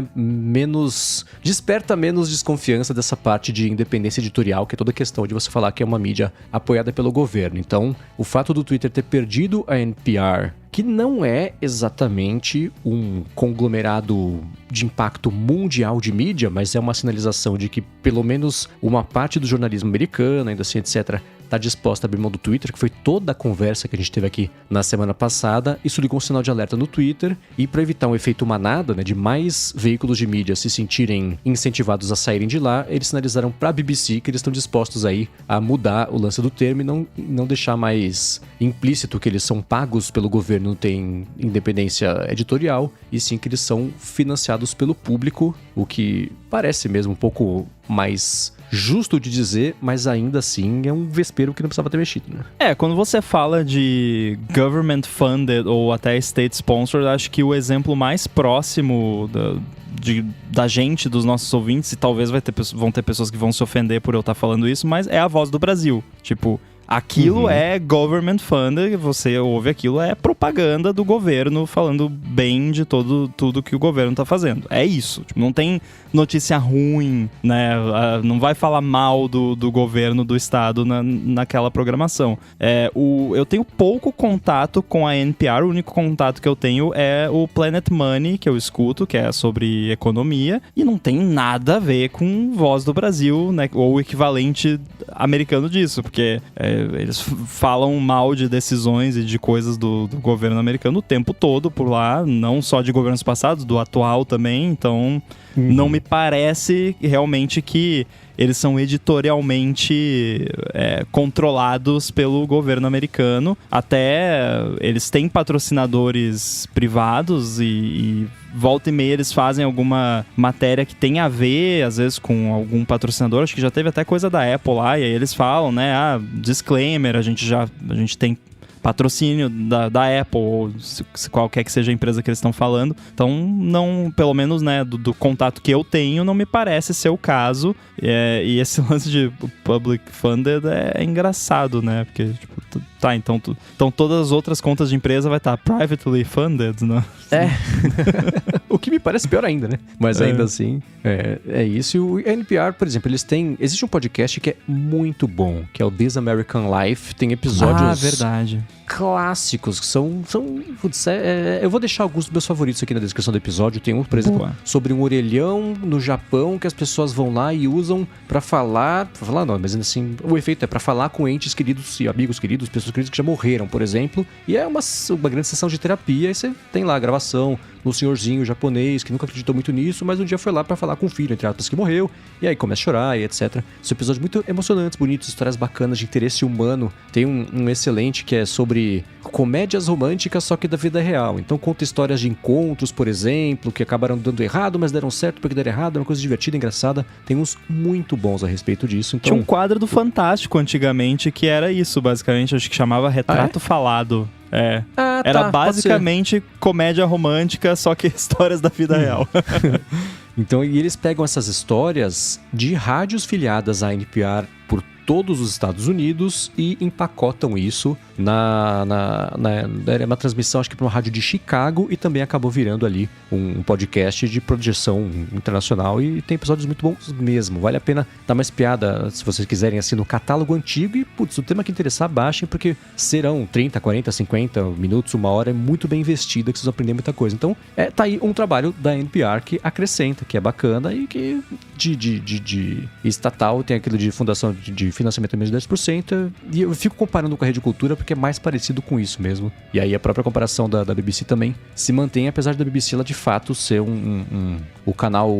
desperta menos desconfiança dessa parte de independência editorial, que é toda a questão de você falar que é uma mídia apoiada pelo governo. Então, o fato do Twitter ter perdido a NPR, que não é exatamente um conglomerado de impacto mundial de mídia, mas é uma sinalização de que pelo menos uma parte do jornalismo americano, ainda assim, etc., está disposta a abrir mão do Twitter, que foi toda a conversa que a gente teve aqui na semana passada. Isso ligou um sinal de alerta no Twitter, e para evitar um efeito manada, né, de mais veículos de mídia se sentirem incentivados a saírem de lá, eles sinalizaram para a BBC que eles estão dispostos aí a mudar o lance do termo e não deixar mais implícito que eles são pagos pelo governo, não tem independência editorial, e sim que eles são financiados pelo público, o que parece mesmo um pouco mais justo de dizer, mas ainda assim é um vespeiro que não precisava ter mexido, né? Quando você fala de government funded ou até state sponsored, acho que o exemplo mais próximo da gente, dos nossos ouvintes, e talvez vão ter pessoas que vão se ofender por eu estar falando isso, mas é a Voz do Brasil. Tipo, aquilo é government funded, você ouve aquilo, é propaganda do governo falando bem de tudo que o governo tá fazendo. É isso. Tipo, não tem notícia ruim, né? Não vai falar mal do governo do estado naquela programação. Eu tenho pouco contato com a NPR, o único contato que eu tenho é o Planet Money, que eu escuto, que é sobre economia, e não tem nada a ver com Voz do Brasil, né? Ou o equivalente americano disso, porque eles falam mal de decisões e de coisas do governo americano o tempo todo por lá, não só de governos passados, do atual também, então não me parece realmente que eles são editorialmente controlados pelo governo americano. Até eles têm patrocinadores privados e volta e meia eles fazem alguma matéria que tem a ver, às vezes, com algum patrocinador. Acho que já teve até coisa da Apple lá, e aí eles falam, né, disclaimer, a gente tem patrocínio da Apple, ou se qualquer que seja a empresa que eles estão falando. Então, não, pelo menos, né, do contato que eu tenho, não me parece ser o caso. E esse lance de public funded é engraçado, né? Porque, tipo, então todas as outras contas de empresa vai estar privately funded, né? O que me parece pior ainda, né? Mas ainda assim, é isso. E o NPR, por exemplo, existe um podcast que é muito bom, que é o This American Life. Tem episódios... verdade. Clássicos, que são eu vou deixar alguns dos meus favoritos aqui na descrição do episódio. Tem um, por exemplo, sobre um orelhão no Japão, que as pessoas vão lá e usam pra falar não, mas assim, o efeito é pra falar com entes queridos e amigos queridos, pessoas queridas que já morreram, por exemplo, e é uma grande sessão de terapia. E você tem lá a gravação no senhorzinho japonês que nunca acreditou muito nisso, mas um dia foi lá pra falar com o filho, entre aspas, que morreu, e aí começa a chorar e etc. São episódios muito emocionantes, bonitos, histórias bacanas de interesse humano. Tem um excelente que é sobre comédias românticas, só que da vida real. Então conta histórias de encontros, por exemplo, que acabaram dando errado, mas deram certo porque deram errado. É uma coisa divertida, engraçada. Tem uns muito bons a respeito disso. Então... Tinha um quadro do Fantástico antigamente que era isso, basicamente. Acho que chamava Retrato Falado. Era basicamente comédia romântica, só que histórias da vida real. Então, e eles pegam essas histórias de rádios filiadas à NPR por todos os Estados Unidos e empacotam isso era uma transmissão, acho que para uma rádio de Chicago, e também acabou virando ali um podcast de projeção internacional, e tem episódios muito bons mesmo. Vale a pena dar uma espiada, se vocês quiserem, assim, no catálogo antigo, e o tema que interessar, baixem, porque serão 30, 40, 50 minutos, uma hora, é muito bem investida, que vocês vão aprender muita coisa. Então, tá aí um trabalho da NPR que acrescenta, que é bacana, e que de estatal tem aquilo de fundação de financiamento menos de 10%, e eu fico comparando com a Rede Cultura porque é mais parecido com isso mesmo. E aí a própria comparação da BBC também se mantém, apesar da BBC ela de fato ser o canal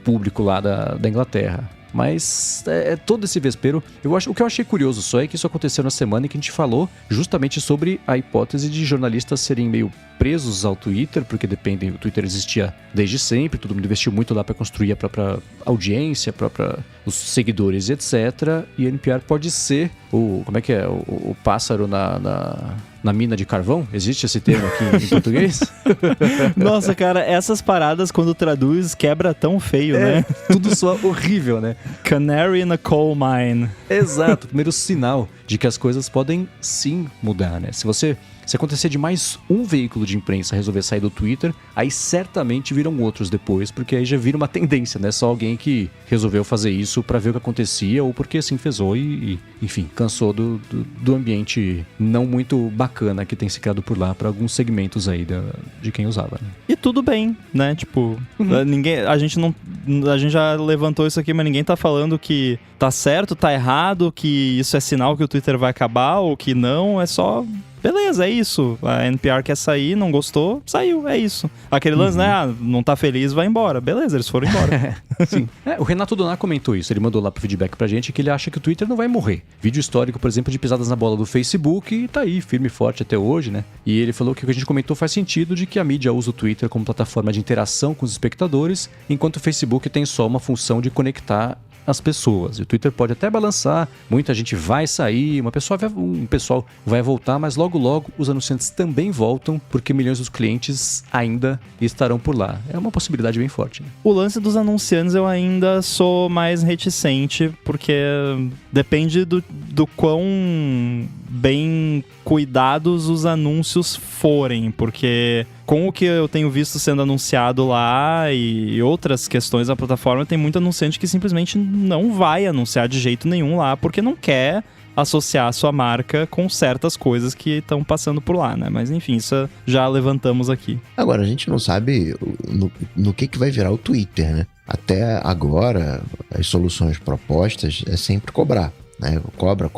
público lá da Inglaterra. Mas todo esse vespeiro, o que eu achei curioso só é que isso aconteceu na semana em que a gente falou justamente sobre a hipótese de jornalistas serem meio presos ao Twitter, porque o Twitter existia desde sempre, todo mundo investiu muito lá para construir a própria audiência, os seguidores, etc. E a NPR pode ser o pássaro na mina de carvão? Existe esse termo aqui em português? Nossa, cara, essas paradas quando traduz quebra tão feio, né? Tudo soa horrível, né? Canary in a coal mine. Exato, primeiro sinal. de que as coisas podem sim mudar, né? Se acontecer de mais um veículo de imprensa resolver sair do Twitter, aí certamente viram outros depois, porque aí já vira uma tendência, né? Só alguém que resolveu fazer isso pra ver o que acontecia ou porque assim fezou e enfim, cansou do ambiente não muito bacana que tem se criado por lá pra alguns segmentos aí de quem usava, né? E tudo bem, né? Tipo, a gente já levantou isso aqui, mas ninguém tá falando que tá certo, tá errado, que isso é sinal que o Twitter vai acabar ou que não, é só... Beleza, é isso. A NPR quer sair, não gostou, saiu, é isso. Aquele lance, né? Não tá feliz, vai embora. Beleza, eles foram embora. Sim. O Renato Doná comentou isso, ele mandou lá pro feedback pra gente que ele acha que o Twitter não vai morrer. Vídeo histórico, por exemplo, de pisadas na bola do Facebook e tá aí, firme e forte até hoje, né? E ele falou que o que a gente comentou faz sentido de que a mídia usa o Twitter como plataforma de interação com os espectadores, enquanto o Facebook tem só uma função de conectar as pessoas. E o Twitter pode até balançar, muita gente vai sair, um pessoal vai voltar, mas logo os anunciantes também voltam, porque milhões dos clientes ainda estarão por lá. É uma possibilidade bem forte, né? O lance dos anunciantes eu ainda sou mais reticente, porque depende do quão bem cuidados os anúncios forem, porque com o que eu tenho visto sendo anunciado lá e outras questões da plataforma, tem muito anunciante que simplesmente não vai anunciar de jeito nenhum lá, porque não quer associar a sua marca com certas coisas que estão passando por lá, né? Mas enfim, isso já levantamos aqui. Agora, a gente não sabe no que vai virar o Twitter, né? Até agora, as soluções propostas é sempre cobrar, né? Cobra,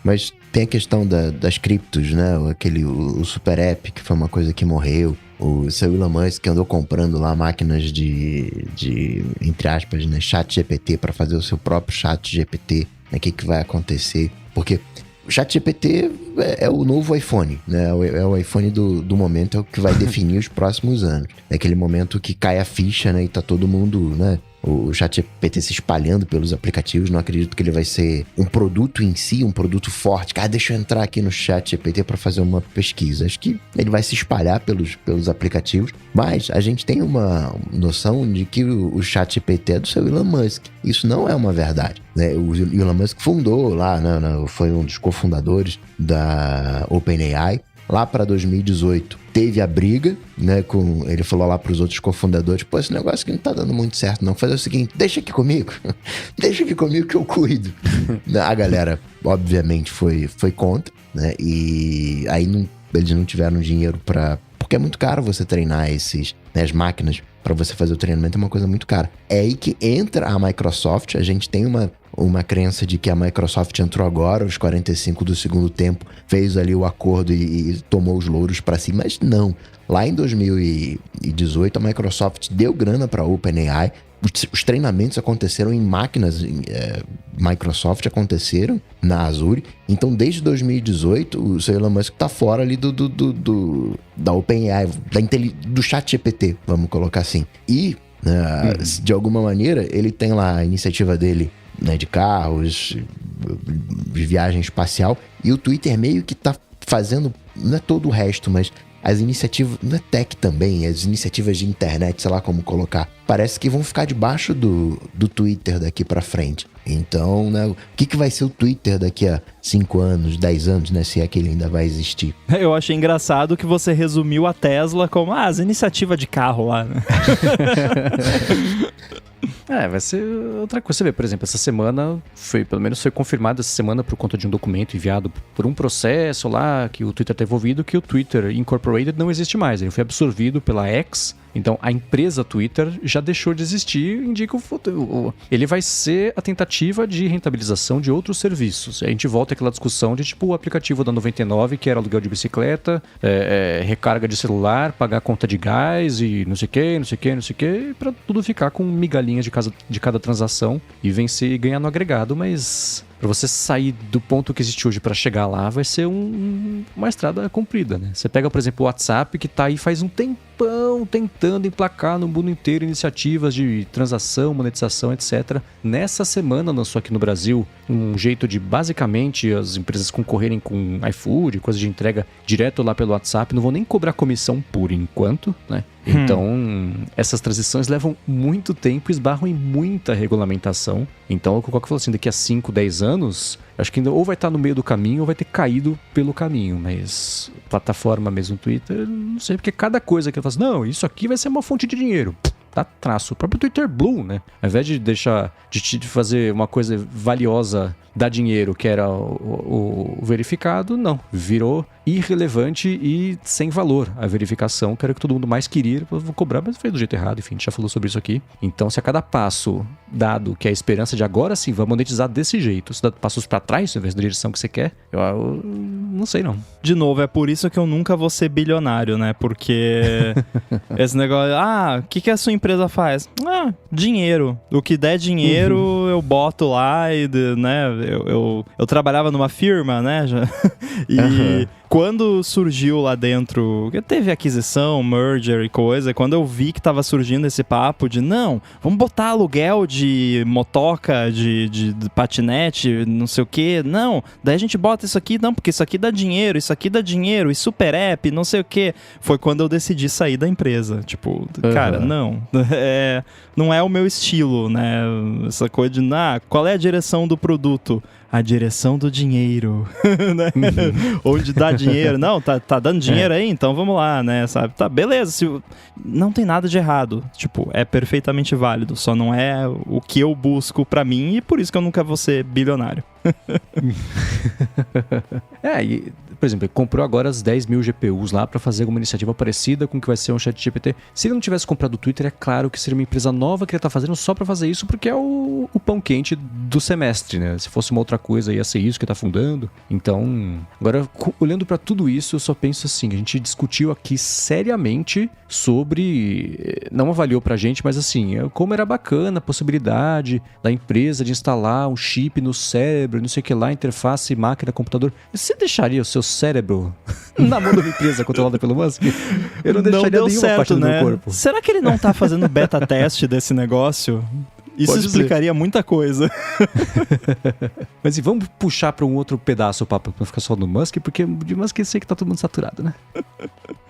mas tem a questão das criptos, né? O Super App, que foi uma coisa que morreu. O seu Elon Musk que andou comprando lá máquinas de entre aspas, né, chat GPT para fazer o seu próprio chat GPT. O que vai acontecer? Porque o chat GPT é o novo iPhone, né? É o iPhone do momento, é o que vai definir os próximos anos. É aquele momento que cai a ficha, né? E tá todo mundo, né? O ChatGPT se espalhando pelos aplicativos. Não acredito que ele vai ser um produto em si, um produto forte. Deixa eu entrar aqui no ChatGPT para fazer uma pesquisa. Acho que ele vai se espalhar pelos aplicativos. Mas a gente tem uma noção de que o ChatGPT é do seu Elon Musk. Isso não é uma verdade, né? O Elon Musk fundou lá, foi um dos cofundadores da OpenAI. Lá para 2018, teve a briga, né, ele falou lá para os outros cofundadores, esse negócio aqui não tá dando muito certo não, fazer o seguinte, deixa aqui comigo que eu cuido. A galera, obviamente, foi contra, né, e aí eles não tiveram dinheiro porque é muito caro você treinar as máquinas para você fazer o treinamento, é uma coisa muito cara. É aí que entra a Microsoft. A gente tem uma crença de que a Microsoft entrou agora, aos 45 do segundo tempo, fez ali o acordo e tomou os louros para si, mas não. Lá em 2018, a Microsoft deu grana para a OpenAI. Os treinamentos aconteceram em máquinas Microsoft, aconteceram na Azure. Então, desde 2018, o seu Elon Musk tá fora ali da OpenAI, do ChatGPT, vamos colocar assim. E, de alguma maneira, ele tem lá a iniciativa dele, né, de carros, de viagem espacial, e o Twitter meio que tá fazendo, não é todo o resto, mas as iniciativas, não é tech também, as iniciativas de internet, sei lá como colocar, parece que vão ficar debaixo do Twitter daqui pra frente. Então, né, o que vai ser o Twitter daqui a 5 anos, 10 anos, né, se é que ele ainda vai existir? Eu achei engraçado que você resumiu a Tesla como, as iniciativas de carro lá, né? Vai ser outra coisa. Você vê, por exemplo, essa semana, pelo menos foi confirmado essa semana por conta de um documento enviado por um processo lá que o Twitter está envolvido, que o Twitter Incorporated não existe mais. Ele foi absorvido pela X. Então, a empresa Twitter já deixou de existir, indica o futuro. Ele vai ser a tentativa de rentabilização de outros serviços. A gente volta àquela discussão de, o aplicativo da 99, que era aluguel de bicicleta, recarga de celular, pagar conta de gás e não sei o que, para tudo ficar com migalhinhas de cada transação e vencer e ganhar no agregado, mas para você sair do ponto que existe hoje para chegar lá, vai ser uma estrada comprida, né? Você pega, por exemplo, o WhatsApp, que tá aí faz um tempão tentando emplacar no mundo inteiro iniciativas de transação, monetização, etc. Nessa semana lançou aqui no Brasil um jeito de, basicamente, as empresas concorrerem com iFood, coisa de entrega direto lá pelo WhatsApp, não vão nem cobrar comissão por enquanto, né? Então, essas transições levam muito tempo, esbarram em muita regulamentação. Então, o Kukoc falou assim, daqui a 5, 10 anos, acho que ainda ou vai estar no meio do caminho ou vai ter caído pelo caminho. Mas plataforma mesmo, Twitter, não sei, porque cada coisa que ele fala assim, não, isso aqui vai ser uma fonte de dinheiro. Tá traço. O próprio Twitter Blue, né? Ao invés de deixar de fazer uma coisa valiosa, dar dinheiro, que era o verificado, não. Virou irrelevante e sem valor a verificação, que era o que todo mundo mais queria. Eu vou cobrar, mas foi do jeito errado, enfim, a gente já falou sobre isso aqui. Então, se a cada passo dado, que é a esperança de agora sim, vai monetizar desse jeito, se dá passos pra trás, ao invés da direção que você quer, eu não sei não. De novo, é por isso que eu nunca vou ser bilionário, né? Porque esse negócio, o que a sua empresa faz? Dinheiro. O que der dinheiro, eu boto lá e, né, eu trabalhava numa firma, né? E quando surgiu lá dentro, teve aquisição, merger e coisa, quando eu vi que tava surgindo esse papo de, não, vamos botar aluguel de motoca, de patinete, não sei o que, não, daí a gente bota isso aqui, não, porque isso aqui dá dinheiro, e super app, não sei o que, foi quando eu decidi sair da empresa, tipo, cara, não é o meu estilo, né, essa coisa de, qual é a direção do produto? A direção do dinheiro, né? Onde dá dinheiro. Não, tá dando dinheiro aí, então vamos lá, né? Sabe? Tá, beleza. Não tem nada de errado. Tipo, é perfeitamente válido. Só não é o que eu busco pra mim e por isso que eu nunca vou ser bilionário. Por exemplo, ele comprou agora as 10 mil GPUs lá para fazer uma iniciativa parecida com o que vai ser um ChatGPT. Se ele não tivesse comprado o Twitter, é claro que seria uma empresa nova que ele tá fazendo só para fazer isso, porque é o pão quente do semestre, né? Se fosse uma outra coisa, ia ser isso que tá fundando. Então, agora, olhando para tudo isso, eu só penso assim, a gente discutiu aqui seriamente sobre, não avaliou pra gente, mas assim, como era bacana a possibilidade da empresa de instalar um chip no cérebro, não sei o que lá, interface, máquina, computador. Você deixaria o seu cérebro na mão de uma empresa controlada pelo Musk? Eu não deixaria nenhuma certo, parte do né? meu corpo. Será que ele não tá fazendo beta teste desse negócio? Isso Pode explicaria muita coisa. Mas e vamos puxar para um outro pedaço o papo, pra não ficar só no Musk, porque de Musk eu sei que tá todo mundo saturado, né?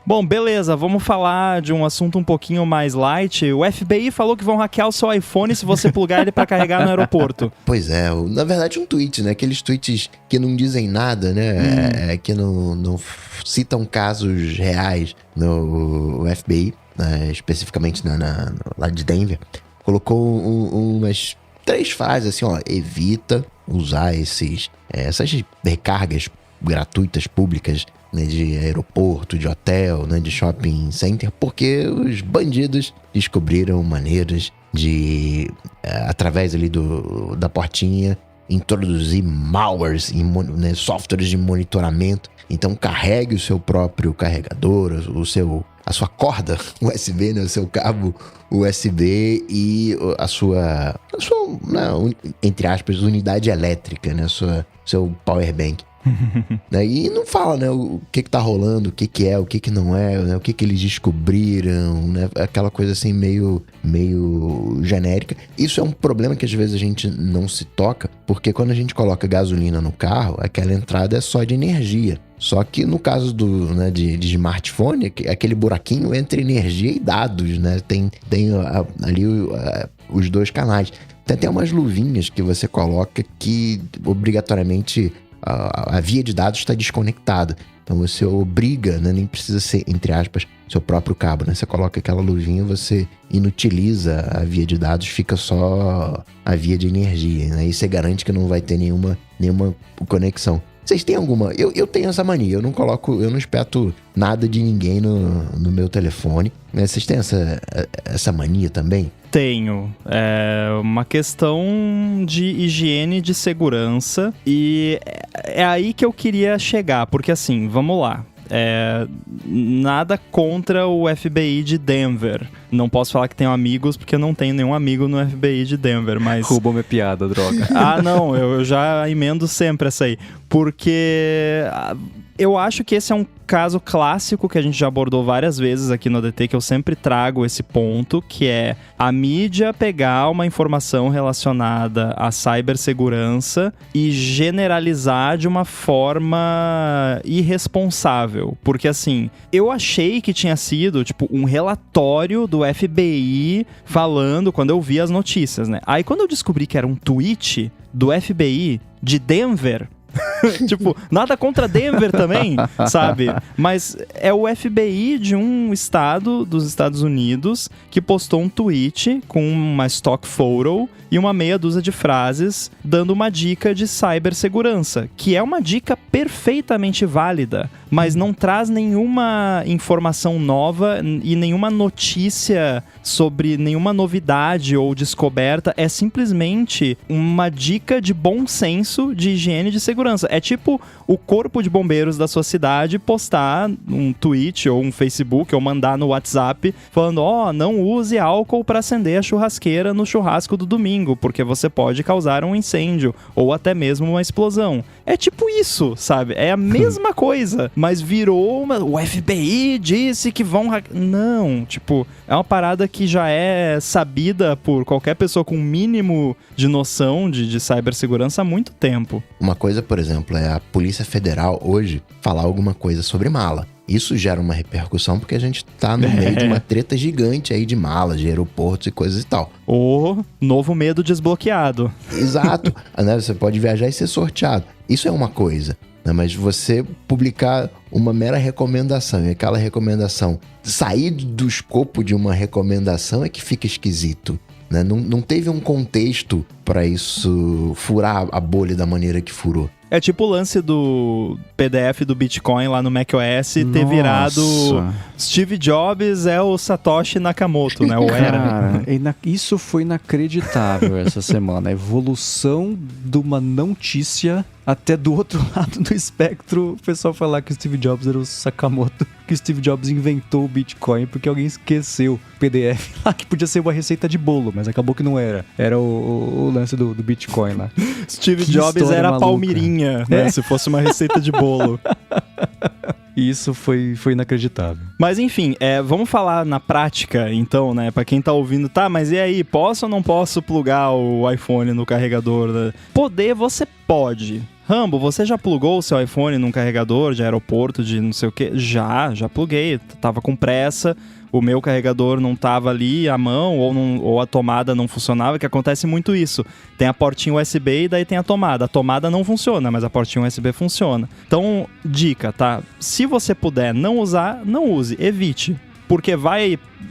Bom, beleza, vamos falar de um assunto um pouquinho mais light. O FBI falou que vão hackear o seu iPhone se você plugar ele para carregar no aeroporto. Pois é, na verdade um tweet, né? Aqueles tweets que não dizem nada, né? Que não citam casos reais no FBI, né? Especificamente lá de Denver. Colocou umas 3 frases assim, evita usar essas recargas gratuitas públicas, né, de aeroporto, de hotel, né, de shopping center, porque os bandidos descobriram maneiras de, através ali da portinha, introduzir malwares, né, softwares de monitoramento. Então carregue o seu próprio carregador, a sua corda USB, né, o seu cabo USB e a sua não, entre aspas, unidade elétrica, né, seu power bank. E não fala, né, o que tá rolando, o que é, o que não é, né, o que eles descobriram, né, aquela coisa assim meio genérica. Isso é um problema que às vezes a gente não se toca, porque quando a gente coloca gasolina no carro, aquela entrada é só de energia. Só que no caso de smartphone, aquele buraquinho entre energia e dados, né, tem ali os 2 canais. Tem até umas luvinhas que você coloca que obrigatoriamente a via de dados está desconectada. Então você obriga, né, nem precisa ser, entre aspas, seu próprio cabo, né? Você coloca aquela luvinha, você inutiliza a via de dados, fica só a via de energia, né? E você garante que não vai ter nenhuma conexão. Vocês têm alguma? Eu tenho essa mania, eu não espeto nada de ninguém no meu telefone, né? Vocês têm essa mania também? Tenho. É uma questão de higiene, de segurança, e é aí que eu queria chegar, porque assim, vamos lá. Nada contra o FBI de Denver, Não posso falar que tenho amigos, porque eu não tenho nenhum amigo no FBI de Denver, mas... Roubou minha piada, droga. Não, eu já emendo sempre essa aí. Porque eu acho que esse é um caso clássico que a gente já abordou várias vezes aqui no ADT, que eu sempre trago esse ponto, que é a mídia pegar uma informação relacionada à cibersegurança e generalizar de uma forma irresponsável. Porque assim, eu achei que tinha sido tipo um relatório do FBI falando quando eu vi as notícias, né? Aí quando eu descobri que era um tweet do FBI de Denver... tipo, nada contra Denver também, sabe? Mas é o FBI de um estado dos Estados Unidos que postou um tweet com uma stock photo e uma meia dúzia de frases dando uma dica de cibersegurança, que é uma dica perfeitamente válida, mas não traz nenhuma informação nova e nenhuma notícia sobre nenhuma novidade ou descoberta. É simplesmente uma dica de bom senso de higiene de segurança. É tipo o corpo de bombeiros da sua cidade postar um tweet ou um Facebook ou mandar no WhatsApp falando, não use álcool para acender a churrasqueira no churrasco do domingo, porque você pode causar um incêndio ou até mesmo uma explosão. É tipo isso, sabe? É a mesma coisa, mas virou o FBI disse que vão... Não, tipo, é uma parada que já é sabida por qualquer pessoa com mínimo de noção de cibersegurança há muito tempo. Uma coisa, por exemplo, é a Polícia Federal hoje falar alguma coisa sobre mala. Isso gera uma repercussão porque a gente tá no meio de uma treta gigante aí de malas, de aeroportos e coisas e tal. O novo medo desbloqueado. Exato. Né? Você pode viajar e ser sorteado. Isso é uma coisa. Né? Mas você publicar uma mera recomendação e aquela recomendação sair do escopo de uma recomendação é que fica esquisito. Né? Não teve um contexto para isso furar a bolha da maneira que furou. É tipo o lance do PDF do Bitcoin lá no macOS ter virado Steve Jobs é o Satoshi Nakamoto, né? Ou era. Cara, isso foi inacreditável essa semana. A evolução de uma notícia até do outro lado do espectro, o pessoal falar que o Steve Jobs era o Sakamoto, que o Steve Jobs inventou o Bitcoin porque alguém esqueceu o PDF lá, que podia ser uma receita de bolo, mas acabou que não era. Era o lance do Bitcoin lá. Steve Jobs era a Palmirinha, né? Se fosse uma receita de bolo. Isso foi inacreditável. Mas enfim, vamos falar na prática, então, né? Pra quem tá ouvindo, mas e aí, posso ou não posso plugar o iPhone no carregador? Né? Poder, você pode. Rambo, você já plugou o seu iPhone num carregador de aeroporto, de não sei o quê? Já pluguei. Tava com pressa, o meu carregador não tava ali à mão, ou a tomada não funcionava, que acontece muito isso. Tem a portinha USB e daí tem a tomada. A tomada não funciona, mas a portinha USB funciona. Então, dica, tá? Se você puder não usar, não use, evite. Porque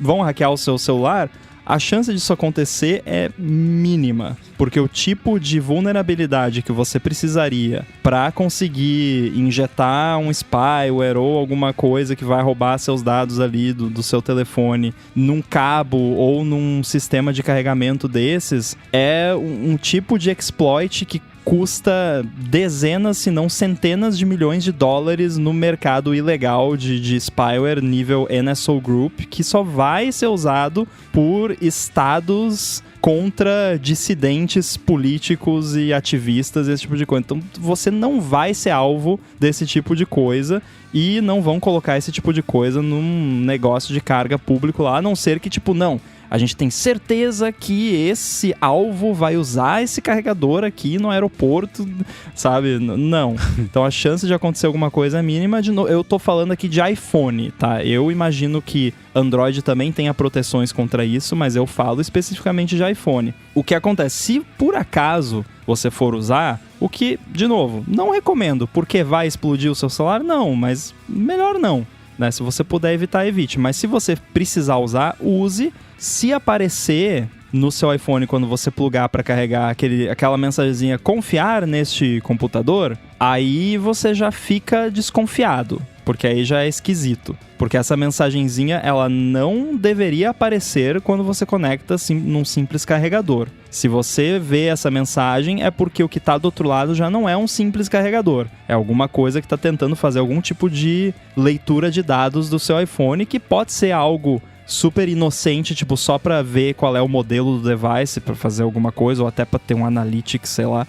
vão hackear o seu celular... A chance disso acontecer é mínima, porque o tipo de vulnerabilidade que você precisaria para conseguir injetar um spyware ou alguma coisa que vai roubar seus dados ali do seu telefone num cabo ou num sistema de carregamento desses é um tipo de exploit que custa dezenas, se não centenas de milhões de dólares no mercado ilegal de spyware nível NSO Group, que só vai ser usado por estados contra dissidentes políticos e ativistas, esse tipo de coisa. Então você não vai ser alvo desse tipo de coisa e não vão colocar esse tipo de coisa num negócio de carga público lá, a não ser que a gente tem certeza que esse alvo vai usar esse carregador aqui no aeroporto, sabe? Não. Então a chance de acontecer alguma coisa é mínima. Eu tô falando aqui de iPhone, tá? Eu imagino que Android também tenha proteções contra isso, mas eu falo especificamente de iPhone. O que acontece? Se por acaso você for usar, o que, de novo, não recomendo, porque vai explodir o seu celular? Não, mas melhor não. Né? Se você puder evitar, evite. Mas se você precisar usar, use. Se aparecer no seu iPhone quando você plugar para carregar aquela mensagenzinha confiar neste computador, aí você já fica desconfiado, porque aí já é esquisito. Porque essa mensagenzinha, ela não deveria aparecer quando você conecta num simples carregador. Se você vê essa mensagem, é porque o que está do outro lado já não é um simples carregador. É alguma coisa que está tentando fazer algum tipo de leitura de dados do seu iPhone, que pode ser algo super inocente, tipo, só pra ver qual é o modelo do device, pra fazer alguma coisa, ou até pra ter um analytics, sei lá.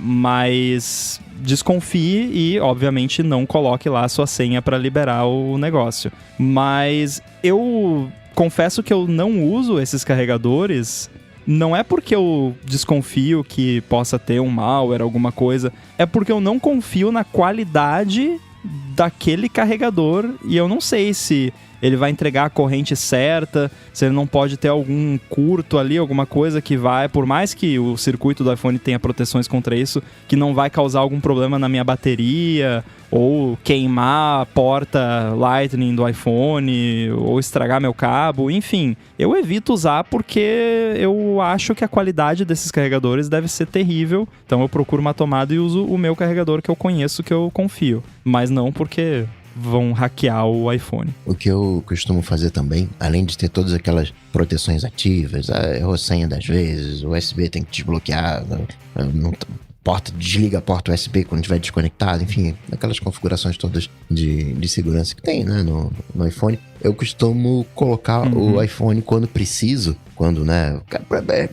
Mas desconfie e, obviamente, não coloque lá a sua senha pra liberar o negócio. Mas eu confesso que eu não uso esses carregadores. Não é porque eu desconfio que possa ter um malware, alguma coisa. É porque eu não confio na qualidade daquele carregador e eu não sei se ele vai entregar a corrente certa, se ele não pode ter algum curto ali, alguma coisa que vai, por mais que o circuito do iPhone tenha proteções contra isso, que não vai causar algum problema na minha bateria, ou queimar a porta Lightning do iPhone, ou estragar meu cabo, enfim. Eu evito usar porque eu acho que a qualidade desses carregadores deve ser terrível, então eu procuro uma tomada e uso o meu carregador que eu conheço, que eu confio, mas não porque vão hackear o iPhone. O que eu costumo fazer também, além de ter todas aquelas proteções ativas, errou senha das vezes, o USB tem que desbloquear, desliga a porta USB quando estiver desconectado, enfim, aquelas configurações todas de segurança que tem, né, no iPhone. Eu costumo colocar o iPhone quando preciso, quando, né,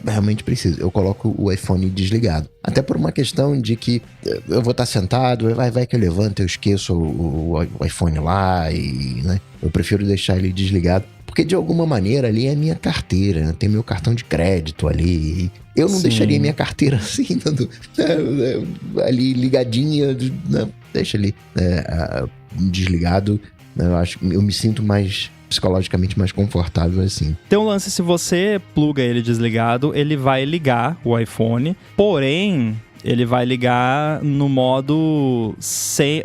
realmente preciso, eu coloco o iPhone desligado. Até por uma questão de que eu vou estar sentado, vai que eu levanto, eu esqueço o iPhone lá e, né, eu prefiro deixar ele desligado. Porque de alguma maneira ali é minha carteira, né? Tem meu cartão de crédito ali. Eu não deixaria minha carteira assim, ali ligadinha, não, deixa ali desligado. Eu me sinto mais psicologicamente mais confortável assim. Tem um lance, se você pluga ele desligado, ele vai ligar o iPhone, porém ele vai ligar no modo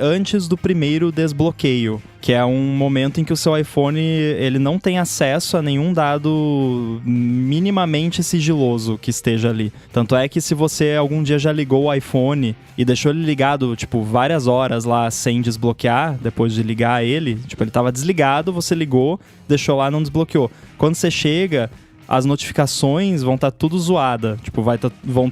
antes do primeiro desbloqueio, que é um momento em que o seu iPhone ele não tem acesso a nenhum dado minimamente sigiloso que esteja ali. Tanto é que se você algum dia já ligou o iPhone e deixou ele ligado, tipo, várias horas lá sem desbloquear, depois de ligar ele, tipo, ele tava desligado, você ligou, deixou lá, não desbloqueou. Quando você chega, as notificações vão estar tudo zoada. Tipo, vão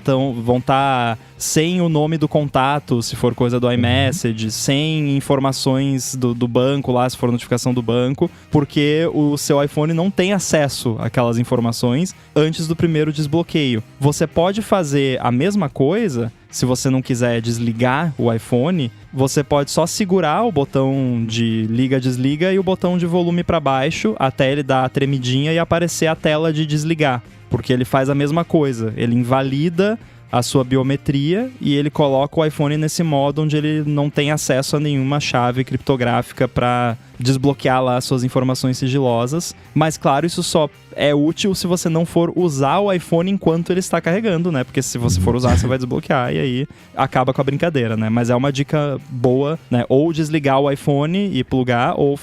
estar sem o nome do contato, se for coisa do iMessage, sem informações do banco lá, se for notificação do banco, porque o seu iPhone não tem acesso àquelas informações antes do primeiro desbloqueio. Você pode fazer a mesma coisa. Se você não quiser desligar o iPhone, você pode só segurar o botão de liga-desliga e o botão de volume para baixo até ele dar a tremidinha e aparecer a tela de desligar. Porque ele faz a mesma coisa, ele invalida a sua biometria e ele coloca o iPhone nesse modo onde ele não tem acesso a nenhuma chave criptográfica para desbloquear lá suas informações sigilosas. Mas claro, isso só é útil se você não for usar o iPhone enquanto ele está carregando, né? Porque se você for usar, você vai desbloquear e aí acaba com a brincadeira, né? Mas é uma dica boa, né? Ou desligar o iPhone e plugar, ou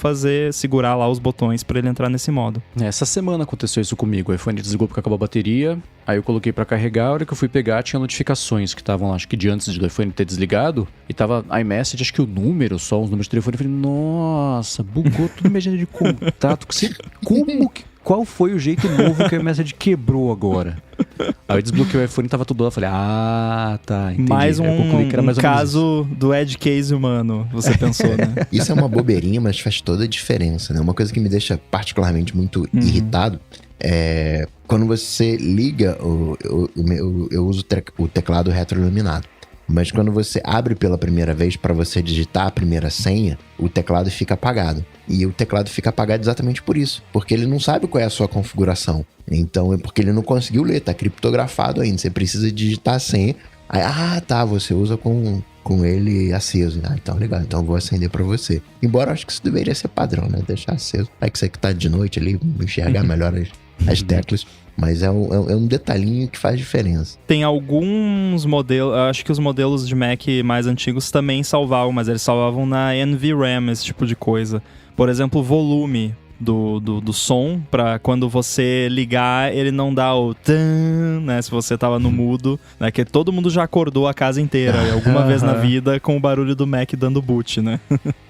segurar lá os botões para ele entrar nesse modo. Essa semana aconteceu isso comigo. O iPhone desligou porque acabou a bateria, aí eu coloquei para carregar, a hora que eu fui pegar tinha notificações que estavam lá, acho que de antes do iPhone ter desligado, e tava iMessage, acho que o número, só os números de telefone, eu falei, nossa, bugou tudo minha agenda de contato. Qual foi o jeito novo que a iMessage quebrou agora? Aí eu desbloqueei o iPhone e tava tudo lá, falei, tá, entendi. Mais um caso do edge case humano, você pensou, né? Isso é uma bobeirinha, mas faz toda a diferença, né? Uma coisa que me deixa particularmente muito irritado é quando você liga, eu uso o teclado retroiluminado. Mas quando você abre pela primeira vez para você digitar a primeira senha, o teclado fica apagado. E o teclado fica apagado exatamente por isso. Porque ele não sabe qual é a sua configuração. Então é porque ele não conseguiu ler, tá criptografado ainda. Você precisa digitar a senha. Aí, você usa com ele aceso. Então legal, então eu vou acender para você. Embora eu acho que isso deveria ser padrão, né? Deixar aceso. Aí que você que tá de noite ali, enxergar melhor as teclas. Mas é um detalhinho que faz diferença. Tem alguns modelos, acho que os modelos de Mac mais antigos também salvavam, mas eles salvavam na NVRAM, esse tipo de coisa. Por exemplo, o volume do som, pra quando você ligar, ele não dá o tan, né, se você tava no mudo, né, que todo mundo já acordou a casa inteira, alguma vez na vida, com o barulho do Mac dando boot, né.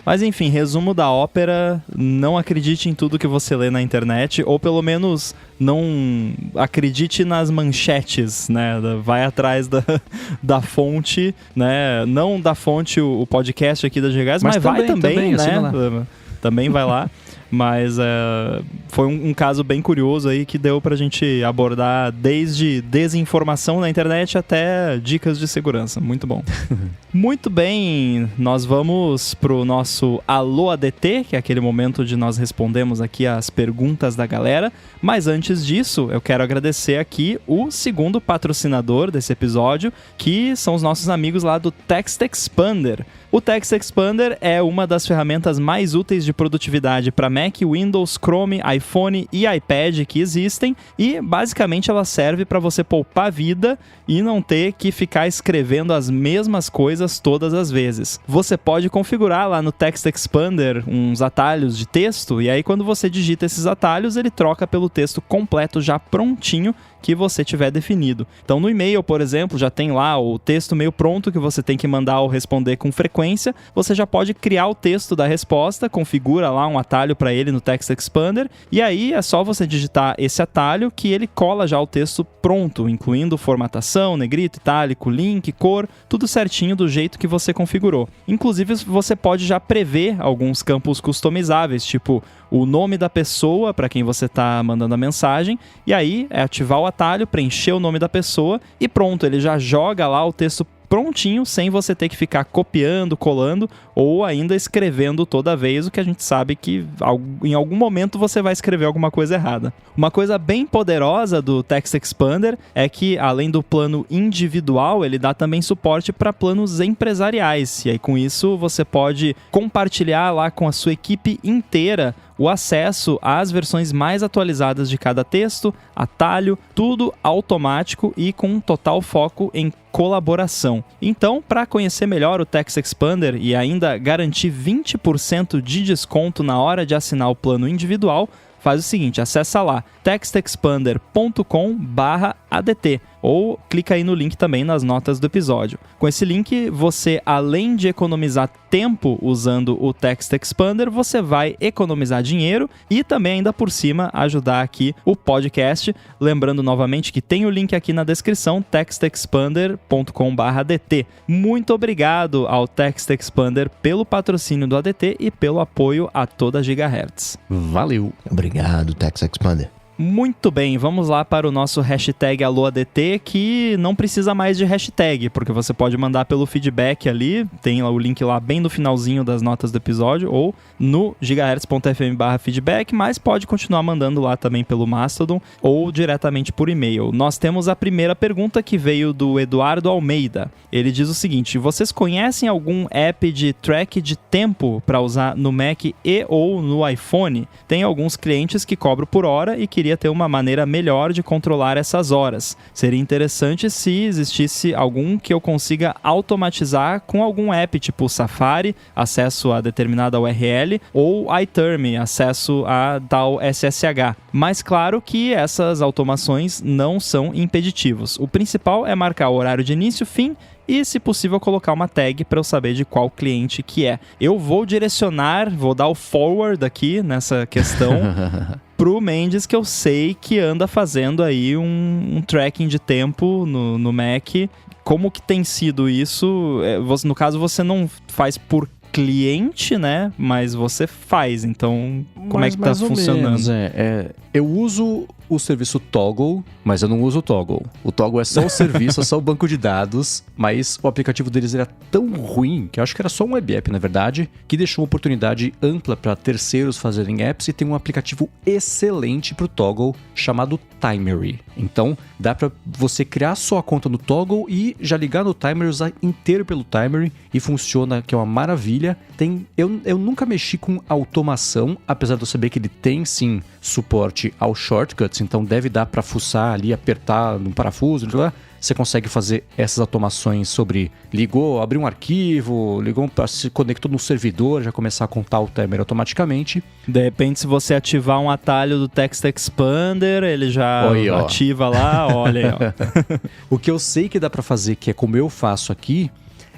Mas enfim, resumo da ópera, não acredite em tudo que você lê na internet, ou pelo menos não acredite nas manchetes, né, vai atrás da fonte, né, não da fonte o podcast aqui da Gigás, mas vai também, né, também vai lá. Mas foi um caso bem curioso aí que deu pra gente abordar desde desinformação na internet até dicas de segurança. Muito bom. Muito bem, nós vamos pro nosso Alô ADT, que é aquele momento de nós respondemos aqui as perguntas da galera. Mas antes disso, eu quero agradecer aqui o segundo patrocinador desse episódio, que são os nossos amigos lá do Text Expander. O Text Expander é uma das ferramentas mais úteis de produtividade para Mac, Windows, Chrome, iPhone e iPad que existem, e basicamente ela serve para você poupar vida e não ter que ficar escrevendo as mesmas coisas todas as vezes. Você pode configurar lá no Text Expander uns atalhos de texto, e aí quando você digita esses atalhos, ele troca pelo texto completo já prontinho que você tiver definido. Então no e-mail, por exemplo, já tem lá o texto meio pronto que você tem que mandar ou responder com frequência. Você já pode criar o texto da resposta, configura lá um atalho para ele no Text Expander, e aí é só você digitar esse atalho que ele cola já o texto pronto, incluindo formatação, negrito, itálico, link, cor, tudo certinho do jeito que você configurou. Inclusive você pode já prever alguns campos customizáveis, tipo o nome da pessoa para quem você está mandando a mensagem, e aí é ativar o atalho, preencher o nome da pessoa e pronto, ele já joga lá o texto prontinho, sem você ter que ficar copiando, colando ou ainda escrevendo toda vez, o que a gente sabe que em algum momento você vai escrever alguma coisa errada. Uma coisa bem poderosa do Text Expander é que, além do plano individual, ele dá também suporte para planos empresariais, e aí com isso você pode compartilhar lá com a sua equipe inteira o acesso às versões mais atualizadas de cada texto, atalho, tudo automático e com um total foco em colaboração. Então, para conhecer melhor o Text Expander e ainda garantir 20% de desconto na hora de assinar o plano individual, faz o seguinte, acessa lá textexpander.com/ADT ou clica aí no link também nas notas do episódio. Com esse link, você, além de economizar tempo usando o Text Expander, você vai economizar dinheiro e também ainda por cima ajudar aqui o podcast. Lembrando novamente que tem o link aqui na descrição, textexpander.com/ADT. Muito obrigado ao Text Expander pelo patrocínio do ADT e pelo apoio a toda Gigahertz. Valeu! Obrigado, Text Expander. Muito bem, vamos lá para o nosso hashtag AlôADT, que não precisa mais de hashtag, porque você pode mandar pelo feedback ali, tem o link lá bem no finalzinho das notas do episódio, ou no gigahertz.fm/feedback, mas pode continuar mandando lá também pelo Mastodon, ou diretamente por e-mail. Nós temos a primeira pergunta que veio do Eduardo Almeida. Ele diz o seguinte: vocês conhecem algum app de track de tempo para usar no Mac e ou no iPhone? Tem alguns clientes que cobram por hora e queria ter uma maneira melhor de controlar essas horas. Seria interessante se existisse algum que eu consiga automatizar com algum app, tipo Safari, acesso a determinada URL, ou iTerm, acesso a tal SSH. Mas claro que essas automações não são impeditivos. O principal é marcar o horário de início, fim e, se possível, colocar uma tag para eu saber de qual cliente que é. Eu vou direcionar, vou dar o forward aqui nessa questão pro Mendes, que eu sei que anda fazendo aí um tracking de tempo no Mac. Como que tem sido isso? No caso, você não faz por cliente, né? Mas você faz, então como é que tá funcionando? Eu uso o serviço Toggl, mas eu não uso o Toggl. O Toggl é só o serviço, é só o banco de dados, mas o aplicativo deles era tão ruim, que eu acho que era só um web app, na verdade, que deixou uma oportunidade ampla para terceiros fazerem apps, e tem um aplicativo excelente pro Toggl chamado Timery. Então, dá para você criar sua conta no Toggl e já ligar no Timery, usar inteiro pelo Timery, e funciona, que é uma maravilha. Eu nunca mexi com automação, apesar de eu saber que ele tem sim suporte ao shortcuts, então deve dar para fuçar ali, apertar no parafuso, você consegue fazer essas automações sobre ligou, abriu um arquivo, se conectou no servidor, já começar a contar o timer automaticamente. De repente, se você ativar um atalho do Text Expander, ele já ativa lá, olha aí, ó. O que eu sei que dá para fazer, que é como eu faço aqui,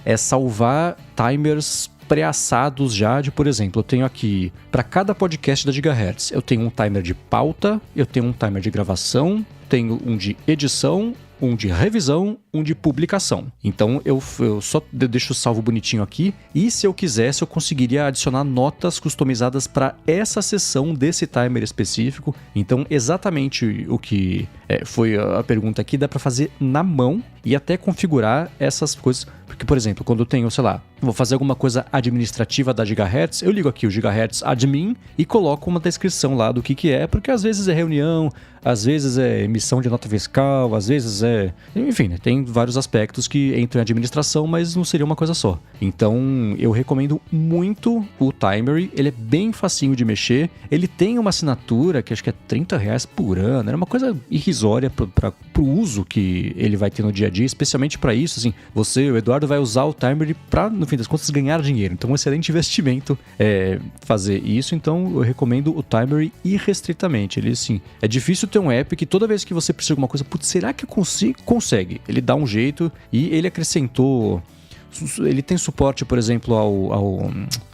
é salvar timers pré-assados já de, por exemplo, eu tenho aqui, para cada podcast da Gigahertz, eu tenho um timer de pauta, eu tenho um timer de gravação, tenho um de edição, um de revisão um de publicação. Então eu só deixo salvo bonitinho aqui, e se eu quisesse eu conseguiria adicionar notas customizadas para essa sessão desse timer específico. Então exatamente o que foi a pergunta aqui, dá para fazer na mão e até configurar essas coisas. Porque, por exemplo, quando eu tenho, sei lá, vou fazer alguma coisa administrativa da Gigahertz, eu ligo aqui o Gigahertz Admin e coloco uma descrição lá do que é, porque às vezes é reunião, às vezes é emissão de nota fiscal, às vezes é... Enfim, né, tem vários aspectos que entram em administração, mas não seria uma coisa só. Então, eu recomendo muito o Timery, ele é bem facinho de mexer, ele tem uma assinatura que acho que é R$30 por ano, era uma coisa irrisória pro uso que ele vai ter no dia a dia, especialmente para isso, assim, você, o Eduardo, vai usar o Timery para, no fim das contas, ganhar dinheiro. Então, um excelente investimento fazer isso. Então, eu recomendo o Timery irrestritamente. Ele, assim, é difícil ter um app que toda vez que você precisa de alguma coisa, putz, será que eu consigo? Consegue. Ele dá um jeito e ele acrescentou... Ele tem suporte, por exemplo,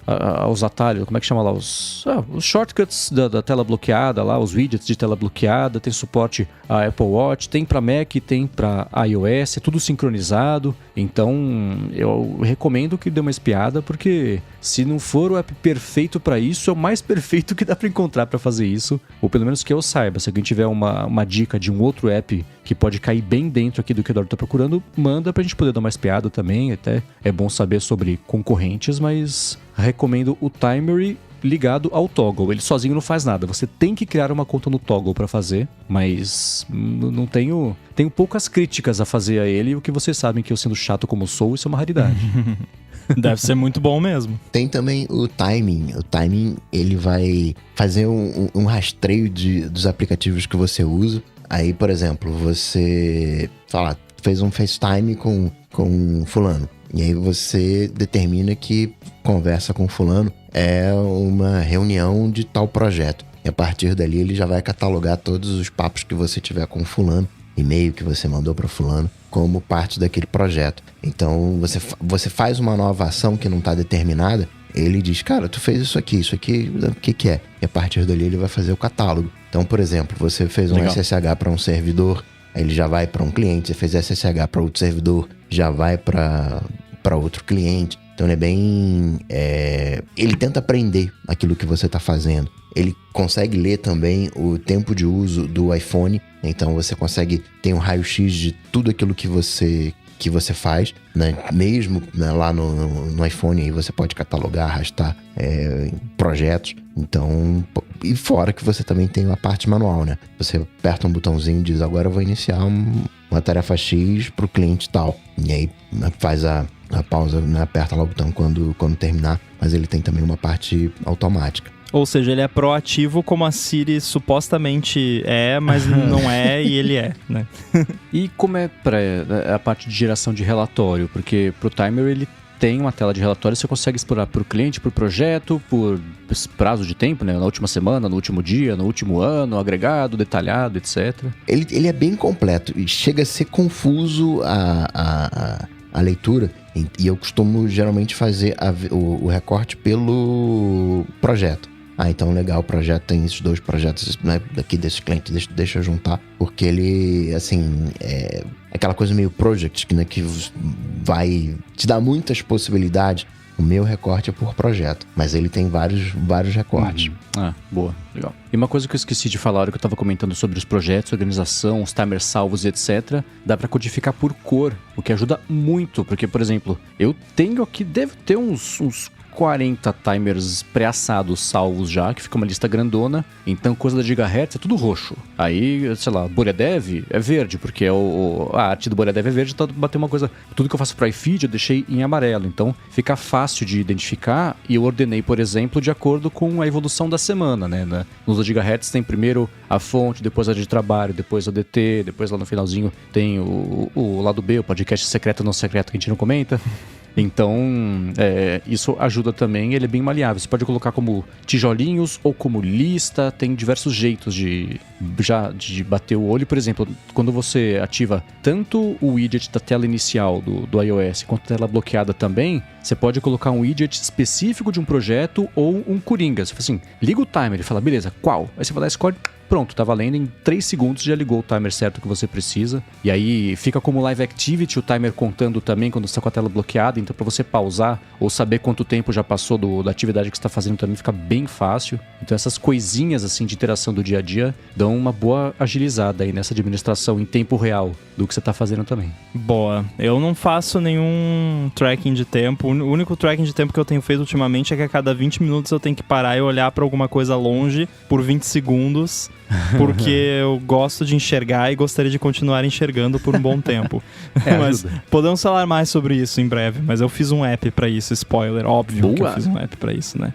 aos atalhos, como é que chama lá? Os shortcuts da tela bloqueada lá, os widgets de tela bloqueada, tem suporte a Apple Watch, tem para Mac, tem para iOS, é tudo sincronizado. Então, eu recomendo que dê uma espiada, porque se não for o app perfeito para isso, é o mais perfeito que dá para encontrar para fazer isso, ou pelo menos que eu saiba. Se alguém tiver uma dica de um outro app que pode cair bem dentro aqui do que o Eduardo tá procurando, manda pra gente poder dar uma espiada também. Até é bom saber sobre concorrentes, mas recomendo o Timery ligado ao Toggle. Ele sozinho não faz nada, você tem que criar uma conta no Toggle para fazer, mas não tenho poucas críticas a fazer a ele, e o que vocês sabem que eu, sendo chato como sou, isso é uma raridade. Deve ser muito bom mesmo. Tem também o Timing. O Timing, ele vai fazer um rastreio dos aplicativos que você usa. Aí, por exemplo, você fez um FaceTime com fulano. E aí você determina que conversa com fulano é uma reunião de tal projeto. E a partir dali ele já vai catalogar todos os papos que você tiver com fulano, e-mail que você mandou para fulano, como parte daquele projeto. Então você faz uma nova ação que não está determinada, ele diz, cara, tu fez isso aqui, o que é? E a partir dali ele vai fazer o catálogo. Então, por exemplo, você fez um SSH para um servidor, aí ele já vai para um cliente. Você fez SSH para outro servidor, já vai para outro cliente. Então ele é bem... ele tenta aprender aquilo que você está fazendo. Ele consegue ler também o tempo de uso do iPhone. Então você consegue ter um raio-x de tudo aquilo que você faz, né? Mesmo, né, lá no iPhone, aí você pode catalogar, arrastar projetos. Então, e fora que você também tem a parte manual, né? Você aperta um botãozinho e diz, agora eu vou iniciar uma tarefa X para o cliente tal. E aí faz a pausa, né? Aperta lá o botão quando terminar. Mas ele tem também uma parte automática. Ou seja, ele é proativo como a Siri supostamente mas não é, e ele é, né? E como é para a parte de geração de relatório? Porque pro Timer ele tem uma tela de relatório, você consegue explorar por cliente, por projeto, por prazo de tempo, né? Na última semana, no último dia, no último ano, agregado, detalhado, etc. Ele é bem completo e chega a ser confuso a leitura. E eu costumo geralmente fazer o recorte pelo projeto. Então legal, o projeto tem esses dois projetos, né, daqui desse cliente, deixa eu juntar, porque ele, assim, é aquela coisa meio project, né, que vai te dar muitas possibilidades. O meu recorte é por projeto, mas ele tem vários recortes. Boa, legal. E uma coisa que eu esqueci de falar, que eu estava comentando sobre os projetos, organização, os timers salvos, etc. Dá para codificar por cor, o que ajuda muito, porque, por exemplo, eu tenho aqui, deve ter uns 40 timers pré-assados salvos já, que fica uma lista grandona. Então, coisa da Gigahertz é tudo roxo. Aí, sei lá, Boredev é verde, porque a arte do Boredev é verde, então bater uma coisa... Tudo que eu faço para iFeed eu deixei em amarelo, então fica fácil de identificar. E eu ordenei, por exemplo, de acordo com a evolução da semana, né? Nos Gigahertz tem primeiro a fonte, depois a de trabalho, depois a DT, depois lá no finalzinho tem o lado B, o podcast secreto ou não secreto que a gente não comenta. Então, isso ajuda também, ele é bem maleável. Você pode colocar como tijolinhos ou como lista, tem diversos jeitos de bater o olho. Por exemplo, quando você ativa tanto o widget da tela inicial do iOS quanto a tela bloqueada também, você pode colocar um widget específico de um projeto ou um coringa. Você fala assim, liga o timer, ele fala, beleza, qual? Aí você vai lá e escolhe, pronto, tá valendo. Em 3 segundos já ligou o timer certo que você precisa. E aí fica como live activity, o timer contando também quando você está com a tela bloqueada. Então, para você pausar ou saber quanto tempo já passou da atividade que você está fazendo também fica bem fácil. Então, essas coisinhas assim de interação do dia a dia dão uma boa agilizada aí nessa administração em tempo real do que você está fazendo também. Boa. Eu não faço nenhum tracking de tempo. O único tracking de tempo que eu tenho feito ultimamente é que a cada 20 minutos eu tenho que parar e olhar para alguma coisa longe por 20 segundos, porque eu gosto de enxergar e gostaria de continuar enxergando por um bom tempo. Mas podemos falar mais sobre isso em breve, mas eu fiz um app pra isso, spoiler, óbvio que eu fiz um app pra isso, né?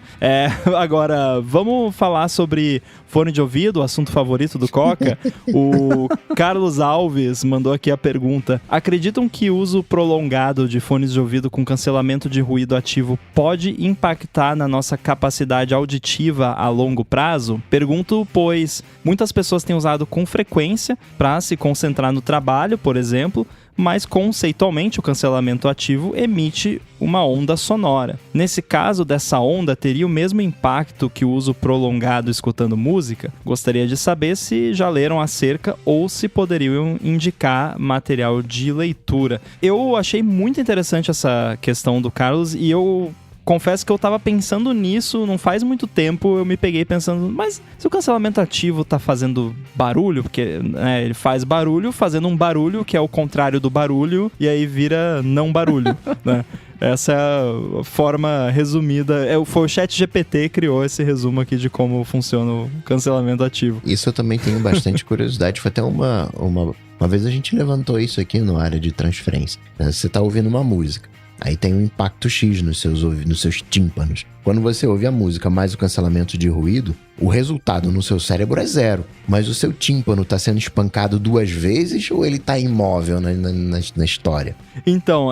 Agora, vamos falar sobre fone de ouvido, o assunto favorito do Coca. O Carlos Alves mandou aqui a pergunta: acreditam que o uso prolongado de fones de ouvido com cancelamento de ruído ativo pode impactar na nossa capacidade auditiva a longo prazo? Pergunto, pois muitas pessoas têm usado com frequência para se concentrar no trabalho, por exemplo, mas conceitualmente o cancelamento ativo emite uma onda sonora. Nesse caso, dessa onda teria o mesmo impacto que o uso prolongado escutando música? Gostaria de saber se já leram acerca ou se poderiam indicar material de leitura. Eu achei muito interessante essa questão do Carlos e eu confesso que eu tava pensando nisso não faz muito tempo. Eu me peguei pensando, mas se o cancelamento ativo tá fazendo barulho, porque ele faz barulho fazendo um barulho que é o contrário do barulho, e aí vira não barulho, né? Essa é a forma resumida. Foi o ChatGPT que criou esse resumo aqui de como funciona o cancelamento ativo. Isso eu também tenho bastante curiosidade. Foi até uma vez a gente levantou isso aqui no área de transferência. Você tá ouvindo uma música, aí tem um impacto X nos seus tímpanos. Quando você ouve a música mais o cancelamento de ruído, o resultado no seu cérebro é 0. Mas o seu tímpano está sendo espancado 2 vezes ou ele está imóvel na história? Então,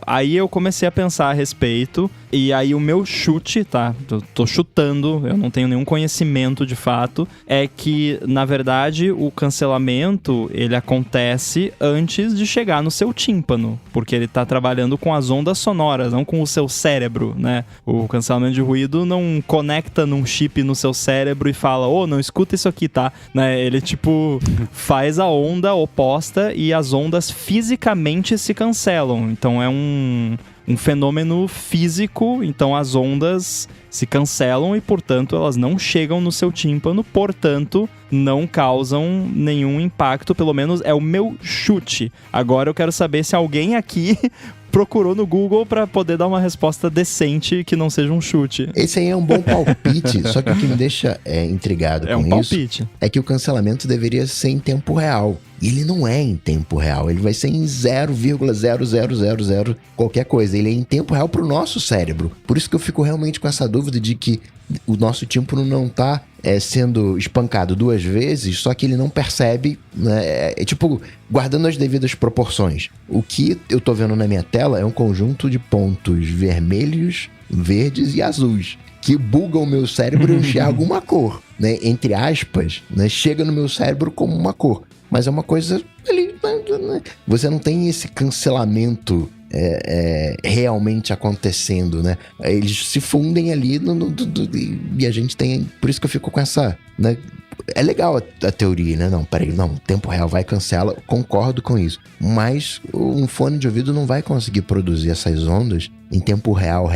aí eu comecei a pensar a respeito. E aí o meu chute, tá? Eu tô chutando, eu não tenho nenhum conhecimento de fato. É que, na verdade, o cancelamento, ele acontece antes de chegar no seu tímpano. Porque ele tá trabalhando com as ondas sonoras, não com o seu cérebro, né? O cancelamento de ruído não conecta num chip no seu cérebro e fala, não escuta isso aqui, tá? Né? Ele, faz a onda oposta e as ondas fisicamente se cancelam. Então é um fenômeno físico, então as ondas se cancelam e, portanto, elas não chegam no seu tímpano, portanto, não causam nenhum impacto, pelo menos é o meu chute. Agora eu quero saber se alguém aqui procurou no Google para poder dar uma resposta decente que não seja um chute. Esse aí é um bom palpite, só que o que me deixa intrigado com isso palpite. É que o cancelamento deveria ser em tempo real. E ele não é em tempo real, ele vai ser em 0,0000 qualquer coisa. Ele é em tempo real pro nosso cérebro. Por isso que eu fico realmente com essa dúvida de que o nosso tímpano não tá sendo espancado 2 vezes, só que ele não percebe, né? Guardando as devidas proporções. O que eu tô vendo na minha tela é um conjunto de pontos vermelhos, verdes e azuis, que bugam o meu cérebro e eu enxergo uma cor, né? Entre aspas, né? Chega no meu cérebro como uma cor. Mas é uma coisa ali, você não tem esse cancelamento realmente acontecendo, né? Eles se fundem ali e a gente tem... Por isso que eu fico com essa... Né? É legal a teoria, né? Não, peraí, tempo real vai cancela, concordo com isso. Mas um fone de ouvido não vai conseguir produzir essas ondas em tempo real.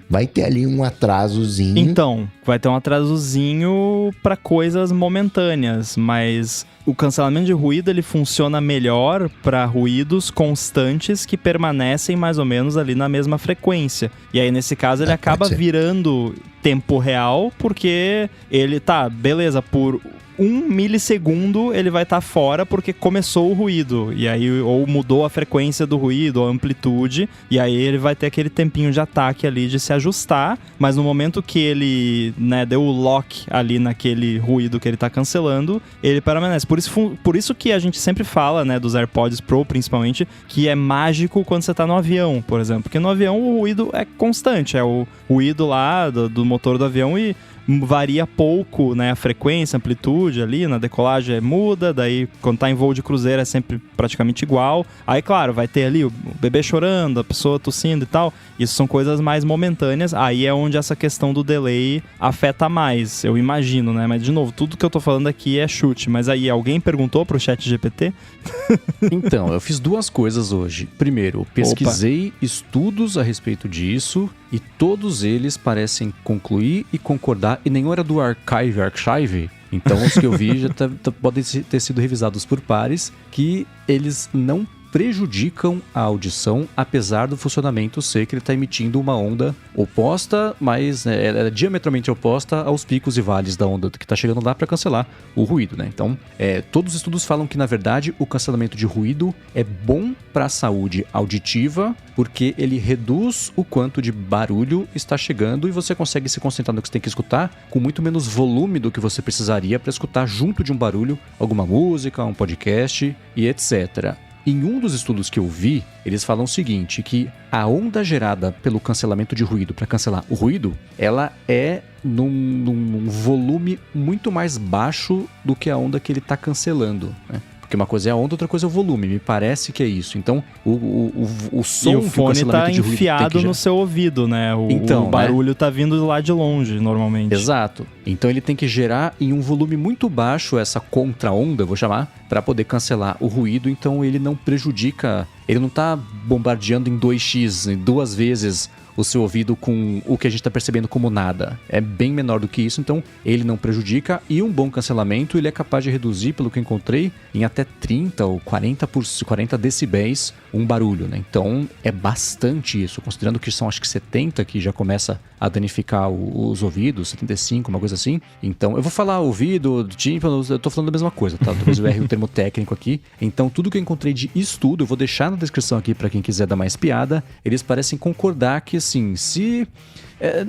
Vai ter ali um atrasozinho. Então, vai ter um atrasozinho para coisas momentâneas, mas o cancelamento de ruído ele funciona melhor para ruídos constantes que permanecem mais ou menos ali na mesma frequência. E aí, nesse caso, ele acaba virando tempo real, porque ele beleza, por 1 milissegundo ele vai estar fora porque começou o ruído, e aí ou mudou a frequência do ruído, a amplitude, e aí ele vai ter aquele tempinho de ataque ali de se ajustar, mas no momento que ele, deu o lock ali naquele ruído que ele tá cancelando, ele permanece. Por isso que a gente sempre fala, dos AirPods Pro principalmente, que é mágico quando você tá no avião, por exemplo, porque no avião o ruído é constante, é o ruído lá do motor do avião, e varia pouco, né, a frequência, a amplitude ali, na decolagem muda, daí quando tá em voo de cruzeiro é sempre praticamente igual. Aí, claro, vai ter ali o bebê chorando, a pessoa tossindo e tal. Isso são coisas mais momentâneas. Aí é onde essa questão do delay afeta mais, eu imagino, né? Mas, de novo, tudo que eu tô falando aqui é chute. Mas aí, alguém perguntou pro ChatGPT? Então, eu fiz 2 coisas hoje. Primeiro, pesquisei estudos a respeito disso e todos eles parecem concluir e concordar, e nenhum era do Archive. Então, os que eu vi já podem ter sido revisados por pares, que eles não prejudicam a audição, apesar do funcionamento ser que ele está emitindo uma onda oposta, mas ela é diametralmente oposta aos picos e vales da onda que está chegando lá para cancelar o ruído, né? Então, todos os estudos falam que, na verdade, o cancelamento de ruído é bom para a saúde auditiva, porque ele reduz o quanto de barulho está chegando e você consegue se concentrar no que você tem que escutar com muito menos volume do que você precisaria para escutar junto de um barulho, alguma música, um podcast e etc. Em um dos estudos que eu vi, eles falam o seguinte, que a onda gerada pelo cancelamento de ruído para cancelar o ruído, ela é num volume muito mais baixo do que a onda que ele está cancelando, né? Porque uma coisa é a onda, outra coisa é o volume. Me parece que é isso. Então, o som e o fone tá enfiado no seu ouvido, né? O barulho tá vindo lá de longe, normalmente. Exato. Então, ele tem que gerar em um volume muito baixo essa contra-onda, vou chamar, para poder cancelar o ruído. Então, ele não prejudica... Ele não tá bombardeando em 2x, em 2 vezes o seu ouvido com o que a gente está percebendo como nada. É bem menor do que isso, então ele não prejudica. E um bom cancelamento, ele é capaz de reduzir, pelo que eu encontrei, em até 30 ou 40 decibéis um barulho, né? Então é bastante isso, considerando que são acho que 70 que já começa a danificar os ouvidos, 75, uma coisa assim. Então eu vou falar ouvido, tímpano, eu tô falando a mesma coisa, tá? Talvez eu erre o termo técnico aqui. Então tudo que eu encontrei de estudo, eu vou deixar na descrição aqui para quem quiser dar mais piada. Eles parecem concordar que assim, se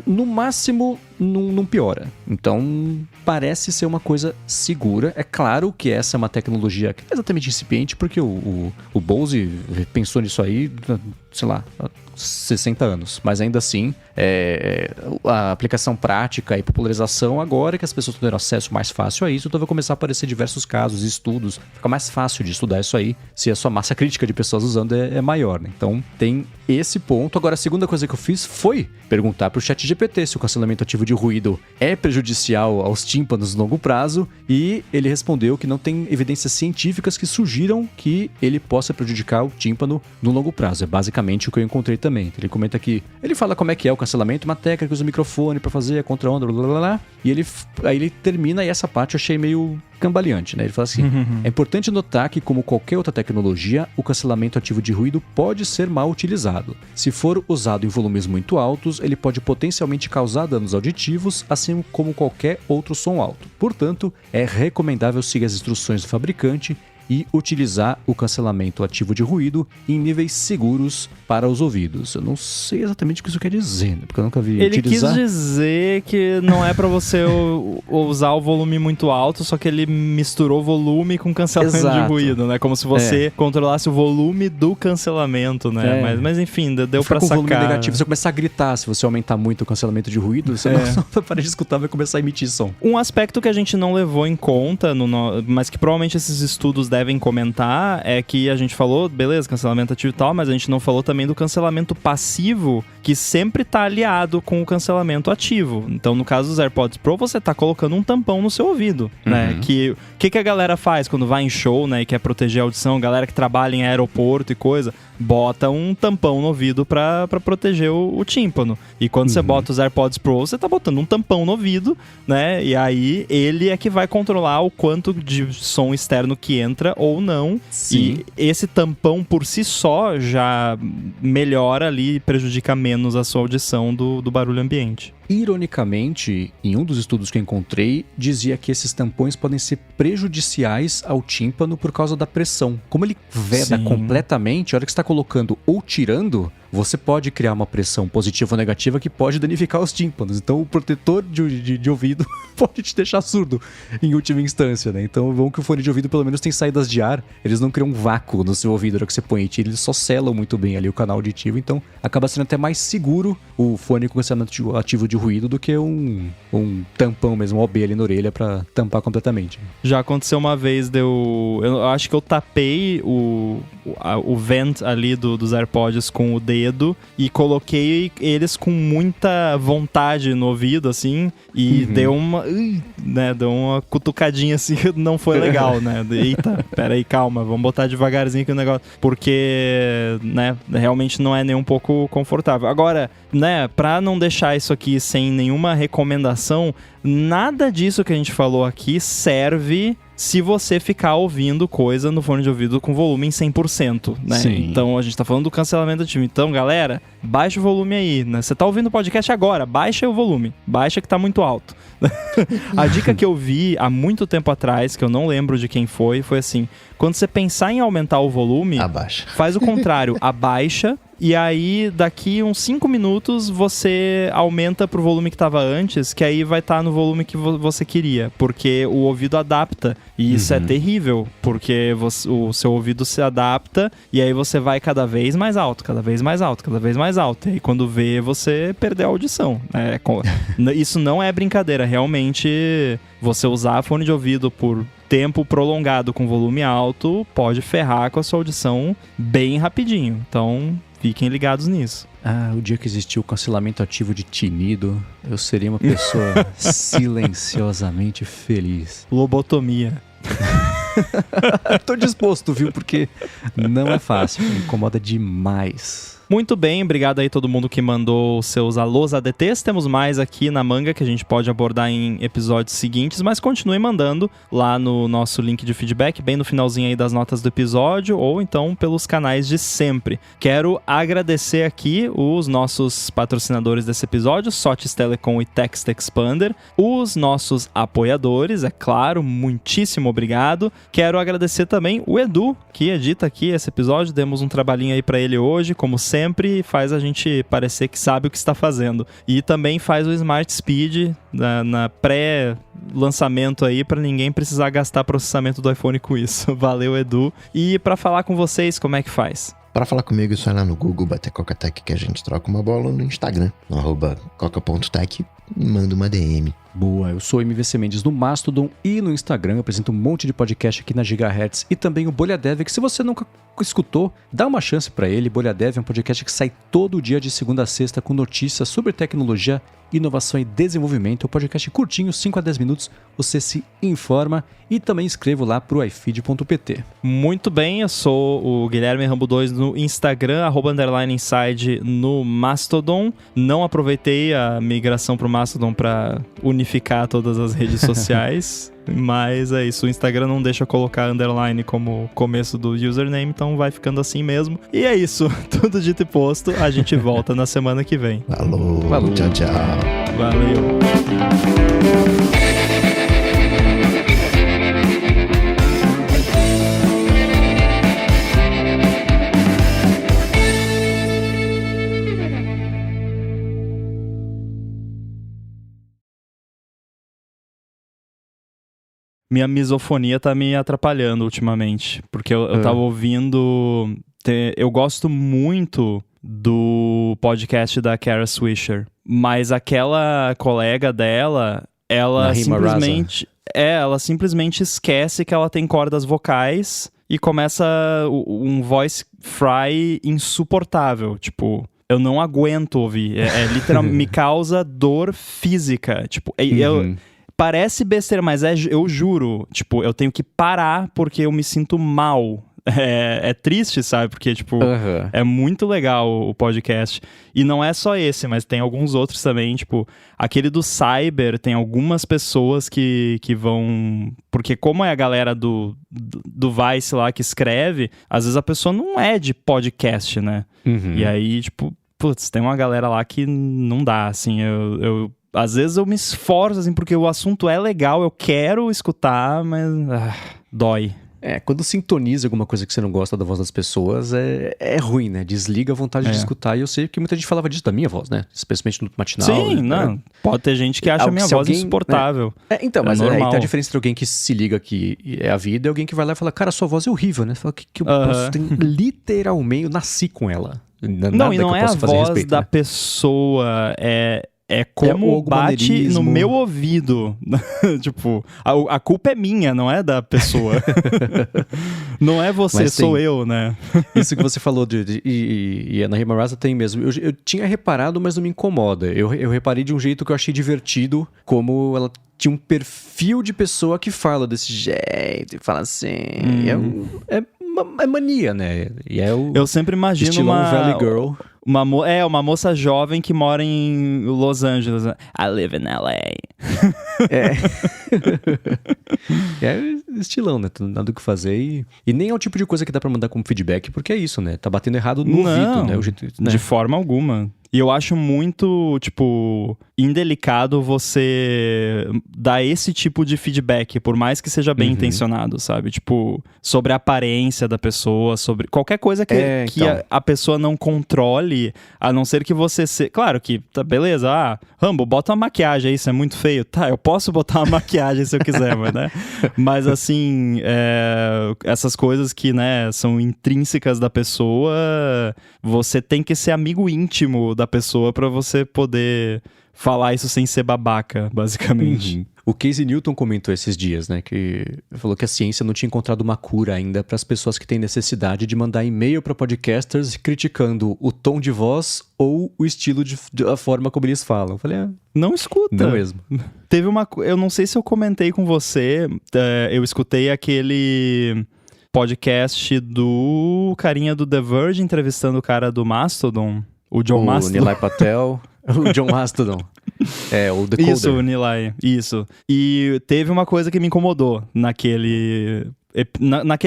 no máximo não piora. Então parece ser uma coisa segura. É claro que essa é uma tecnologia que é exatamente incipiente, porque o Bose pensou nisso aí, sei lá, há 60 anos. Mas ainda assim, a aplicação prática e popularização agora que as pessoas têm acesso mais fácil a isso, então vai começar a aparecer diversos casos, estudos, fica mais fácil de estudar isso aí, se a sua massa crítica de pessoas usando é maior, né? Então tem esse ponto. Agora, a segunda coisa que eu fiz foi perguntar pro ChatGPT se o cancelamento ativo de ruído é prejudicial aos tímpanos no longo prazo, e ele respondeu que não tem evidências científicas que sugiram que ele possa prejudicar o tímpano no longo prazo. É basicamente o que eu encontrei também. Ele comenta que ele fala como é que é o cancelamento, uma técnica que usa o microfone pra fazer a contra-onda, blá blá blá, e aí ele termina, e essa parte eu achei meio cambaleante, né? Ele fala assim, é importante notar que, como qualquer outra tecnologia, o cancelamento ativo de ruído pode ser mal utilizado. Se for usado em volumes muito altos, ele pode potencialmente causar danos auditivos, assim como qualquer outro som alto. Portanto, é recomendável seguir as instruções do fabricante e utilizar o cancelamento ativo de ruído em níveis seguros para os ouvidos. Eu não sei exatamente o que isso quer dizer, né? Porque eu nunca vi ele utilizar. Ele quis dizer que não é para você usar o volume muito alto, só que ele misturou volume com cancelamento de ruído, né? Como se você controlasse o volume do cancelamento, né? Mas enfim, deu para sacar. Com volume negativo, você começar a gritar. Se você aumentar muito o cancelamento de ruído, você não vai parar de escutar, vai começar a emitir som. Um aspecto que a gente não levou em conta, mas que provavelmente esses estudos devem comentar, é que a gente falou, beleza, cancelamento ativo e tal, mas a gente não falou também do cancelamento passivo, que sempre tá aliado com o cancelamento ativo. Então, no caso dos AirPods Pro, você tá colocando um tampão no seu ouvido, né? O que a galera faz quando vai em show, né, e quer proteger a audição? Galera que trabalha em aeroporto e coisa, bota um tampão no ouvido pra proteger o tímpano. E quando você bota os AirPods Pro, você tá botando um tampão no ouvido, né? E aí, ele é que vai controlar o quanto de som externo que entra ou não. Sim. E esse tampão por si só já melhora ali e prejudica menos a sua audição do barulho ambiente. Ironicamente, em um dos estudos que eu encontrei, dizia que esses tampões podem ser prejudiciais ao tímpano por causa da pressão. Como ele veda completamente, a hora que você está colocando ou tirando, você pode criar uma pressão positiva ou negativa que pode danificar os tímpanos. Então, o protetor de ouvido pode te deixar surdo, em última instância, né? Então, é bom que o fone de ouvido, pelo menos, tem saídas de ar. Eles não criam um vácuo no seu ouvido na hora que você põe e tira. Eles só selam muito bem ali o canal auditivo. Então, acaba sendo até mais seguro o fone com cancelamento ativo de ruído do que um tampão mesmo, um OB ali na orelha pra tampar completamente. Já aconteceu uma vez, eu acho que eu tapei o vent ali dos AirPods com o dedo e coloquei eles com muita vontade no ouvido, assim, e deu uma cutucadinha assim, que não foi legal, né? Eita, peraí, calma, vamos botar devagarzinho aqui o negócio, porque, né, realmente não é nem um pouco confortável. Agora, né, pra não deixar isso aqui sem nenhuma recomendação, nada disso que a gente falou aqui serve se você ficar ouvindo coisa no fone de ouvido com volume em 100%, né? Sim. Então, a gente tá falando do cancelamento ativo. Então, galera, baixa o volume aí, né? Você tá ouvindo o podcast agora, baixa o volume. Baixa que tá muito alto. A dica que eu vi há muito tempo atrás, que eu não lembro de quem foi assim, quando você pensar em aumentar o volume, Abaixa. faz o contrário, abaixa, e aí daqui uns 5 minutos você aumenta pro volume que tava antes, que aí vai estar no volume que você queria, porque o ouvido adapta, e isso é terrível, porque o seu ouvido se adapta, e aí você vai cada vez mais alto, cada vez mais alto, cada vez mais alto, e aí quando vê, você perdeu a audição. Isso não é brincadeira, realmente você usar fone de ouvido por tempo prolongado com volume alto pode ferrar com a sua audição bem rapidinho, então fiquem ligados nisso. O dia que existiu o cancelamento ativo de tinido, eu seria uma pessoa silenciosamente feliz. Lobotomia. Tô disposto, viu? Porque não é fácil, me incomoda demais. Muito bem, obrigado aí todo mundo que mandou seus alôs ADTs. Temos mais aqui na manga que a gente pode abordar em episódios seguintes, mas continue mandando lá no nosso link de feedback, bem no finalzinho aí das notas do episódio, ou então pelos canais de sempre. Quero agradecer aqui os nossos patrocinadores desse episódio, Sotes Telecom e Text Expander, os nossos apoiadores, é claro, muitíssimo obrigado. Quero agradecer também o Edu, que edita aqui esse episódio, demos um trabalhinho aí pra ele hoje, como sempre, faz a gente parecer que sabe o que está fazendo. E também faz o Smart Speed na pré-lançamento aí, para ninguém precisar gastar processamento do iPhone com isso. Valeu, Edu. E para falar com vocês, como é que faz? Para falar comigo, é só ir lá no Google, bater Coca-Tech, que a gente troca uma bola, no Instagram, no @coca.tech, e manda uma DM. Boa, eu sou o MVC Mendes no Mastodon e no Instagram, eu apresento um monte de podcast aqui na Gigahertz e também o Bolha Dev, que se você nunca escutou, dá uma chance pra ele. Bolha Dev é um podcast que sai todo dia de segunda a sexta com notícias sobre tecnologia, inovação e desenvolvimento. É um podcast curtinho, 5 a 10 minutos, você se informa e também escrevo lá pro ifeed.pt. Muito bem, eu sou o Guilherme Rambo 2 no Instagram, @inside no Mastodon. Não aproveitei a migração pro Mastodon pra unificar todas as redes sociais, mas é isso, o Instagram não deixa colocar underline como começo do username, então vai ficando assim mesmo. E é isso, tudo dito e posto, a gente volta na semana que vem. Falou. Tchau, tchau. Valeu. Minha misofonia tá me atrapalhando ultimamente, porque eu tava ouvindo... Eu gosto muito do podcast da Kara Swisher, mas aquela colega dela, ela simplesmente esquece que ela tem cordas vocais e começa um voice fry insuportável, tipo... Eu não aguento ouvir, literalmente me causa dor física, tipo... Parece besteira, mas eu juro, tipo, eu tenho que parar porque eu me sinto mal. É triste, sabe? Porque, tipo, é muito legal o podcast. E não é só esse, mas tem alguns outros também, tipo, aquele do Cyber, tem algumas pessoas que vão... Porque como é a galera do Vice lá que escreve, às vezes a pessoa não é de podcast, né? E aí, tipo, putz, tem uma galera lá que não dá, assim, às vezes eu me esforço, assim, porque o assunto é legal, eu quero escutar, mas dói. Quando sintoniza alguma coisa que você não gosta da voz das pessoas, é ruim, né? Desliga a vontade de escutar. E eu sei que muita gente falava disso da minha voz, né? Especialmente no matinal. Sim, não. Pode ter gente que acha a minha voz insuportável. Então, mas aí tem a diferença entre alguém que se liga que é a vida e alguém que vai lá e fala, cara, sua voz é horrível, né? Você fala que eu posso, literalmente, eu nasci com ela. Não, e não é a voz da pessoa, É como algum bate maneirismo. no meu ouvido. Tipo, a culpa é minha, não é da pessoa. Não é você, Mas sou tem- eu, né? Isso que você falou e a Ana Himarasa tem mesmo. Eu tinha reparado, mas não me incomoda. Eu reparei de um jeito que eu achei divertido, como ela tinha um perfil de pessoa que fala desse jeito, e fala assim. É mania, né? E é o Eu sempre imagino estilão Valley Girl. uma moça jovem que mora em Los Angeles. I live in LA. É estilão, né? Nada o que fazer e nem é o tipo de coisa que dá pra mandar como feedback, porque é isso, né? Tá batendo errado no ouvido, né? O jeito, né? De forma alguma. E eu acho muito, tipo, indelicado você dar esse tipo de feedback, por mais que seja bem intencionado, sabe? Tipo, sobre a aparência da pessoa, sobre qualquer coisa que então. a pessoa não controle, a não ser que você... Claro que, tá, beleza, Rambo, bota uma maquiagem aí, isso é muito feio. Tá, eu posso botar uma maquiagem se eu quiser, mas, né? Mas, assim, essas coisas que, né, são intrínsecas da pessoa, você tem que ser amigo íntimo da pessoa pra você poder falar isso sem ser babaca, basicamente. O Casey Newton comentou esses dias, né, que falou que a ciência não tinha encontrado uma cura ainda para as pessoas que têm necessidade de mandar e-mail para podcasters criticando o tom de voz ou o estilo a forma como eles falam. Eu falei, não escuta. Não mesmo. Teve eu não sei se eu comentei com você, eu escutei aquele podcast do carinha do The Verge entrevistando o cara do Mastodon, o John Mastodon. O Nilay Patel, o John Mastodon. O Decoder. Isso, o Nilay, isso. E teve uma coisa que me incomodou naquele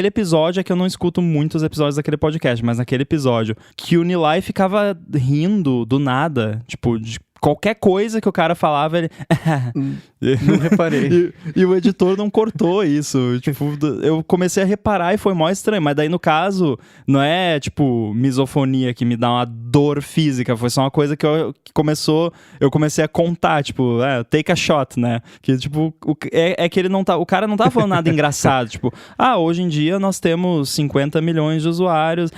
episódio, é que eu não escuto muitos episódios daquele podcast, mas naquele episódio, que o Nilay ficava rindo do nada, tipo, de qualquer coisa que o cara falava, ele... Não reparei. E o editor não cortou isso. Tipo, eu comecei a reparar e foi mó estranho. Mas daí, no caso, não é, tipo, misofonia que me dá uma dor física. Foi só uma coisa que eu comecei a contar, tipo, take a shot, né? Que, tipo, que ele não tá... O cara não tá falando nada engraçado. Tipo, hoje em dia nós temos 50 milhões de usuários.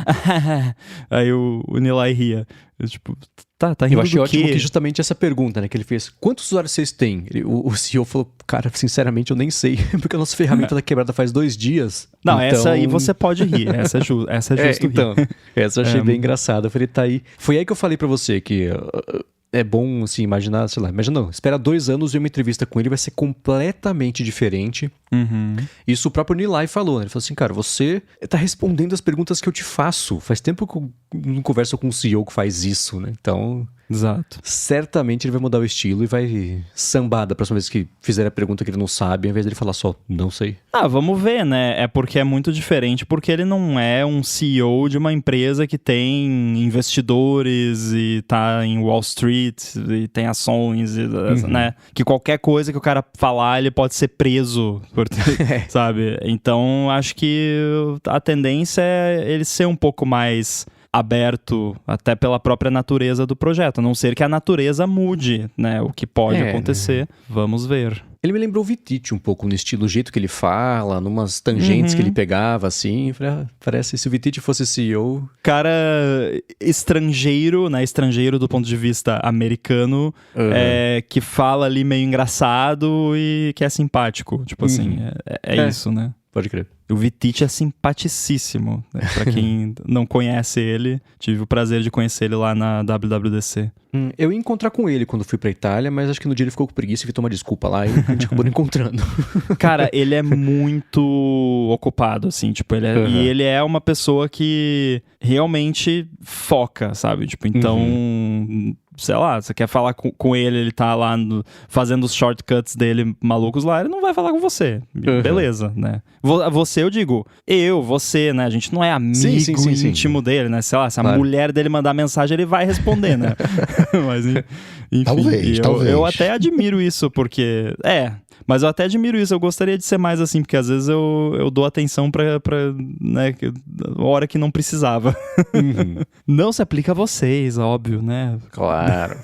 Aí o Nilay ria. Eu, tipo... Tá rindo eu achei do ótimo quê? que justamente essa pergunta, né, que ele fez, quantos usuários vocês têm? O CEO falou, cara, sinceramente eu nem sei, porque a nossa ferramenta tá quebrada faz 2 dias. Não, então... essa aí você pode rir, essa é justo então, rir. Essa eu achei bem engraçada. Eu falei, tá aí. Foi aí que eu falei pra você que é bom, assim, imaginar, sei lá, imagina não, espera 2 anos e uma entrevista com ele vai ser completamente diferente. Isso o próprio Nilay falou, né? Ele falou assim, cara, você tá respondendo as perguntas que eu te faço. Faz tempo que eu não converso com um CEO que faz isso, né? Então... Exato. Certamente ele vai mudar o estilo e vai sambar da próxima vez que fizer a pergunta que ele não sabe, ao invés dele falar só, não sei. Vamos ver, né? É porque é muito diferente, porque ele não é um CEO de uma empresa que tem investidores e tá em Wall Street e tem ações, né? Que qualquer coisa que o cara falar, ele pode ser preso, sabe? Então, acho que a tendência é ele ser um pouco mais... aberto até pela própria natureza do projeto, a não ser que a natureza mude, né? O que pode acontecer, vamos ver. Ele me lembrou o Vititi um pouco no estilo, o jeito que ele fala, numas tangentes que ele pegava, assim. Parece se o Vititi fosse CEO... Cara estrangeiro, né? Estrangeiro do ponto de vista americano, que fala ali meio engraçado e que é simpático. Tipo assim, é isso, né? Pode crer. O Vititi é simpaticíssimo, né? Pra quem não conhece ele, tive o prazer de conhecer ele lá na WWDC. Eu ia encontrar com ele quando fui pra Itália, mas acho que no dia ele ficou com preguiça e tomar desculpa lá e a gente acabou não encontrando. Cara, ele é muito ocupado, assim, tipo, e ele é uma pessoa que realmente foca, sabe? Tipo, então... sei lá, você quer falar com ele, ele tá lá fazendo os shortcuts dele malucos lá, ele não vai falar com você. Beleza, né? Você, eu digo, você, né? A gente não é amigo íntimo dele, né? Sei lá, se a mulher dele mandar mensagem, ele vai responder, né? Mas, enfim, talvez. Eu até admiro isso, porque... Mas eu até admiro isso, eu gostaria de ser mais assim, porque às vezes eu dou atenção pra né, hora que não precisava. Não se aplica a vocês, óbvio, né? Claro.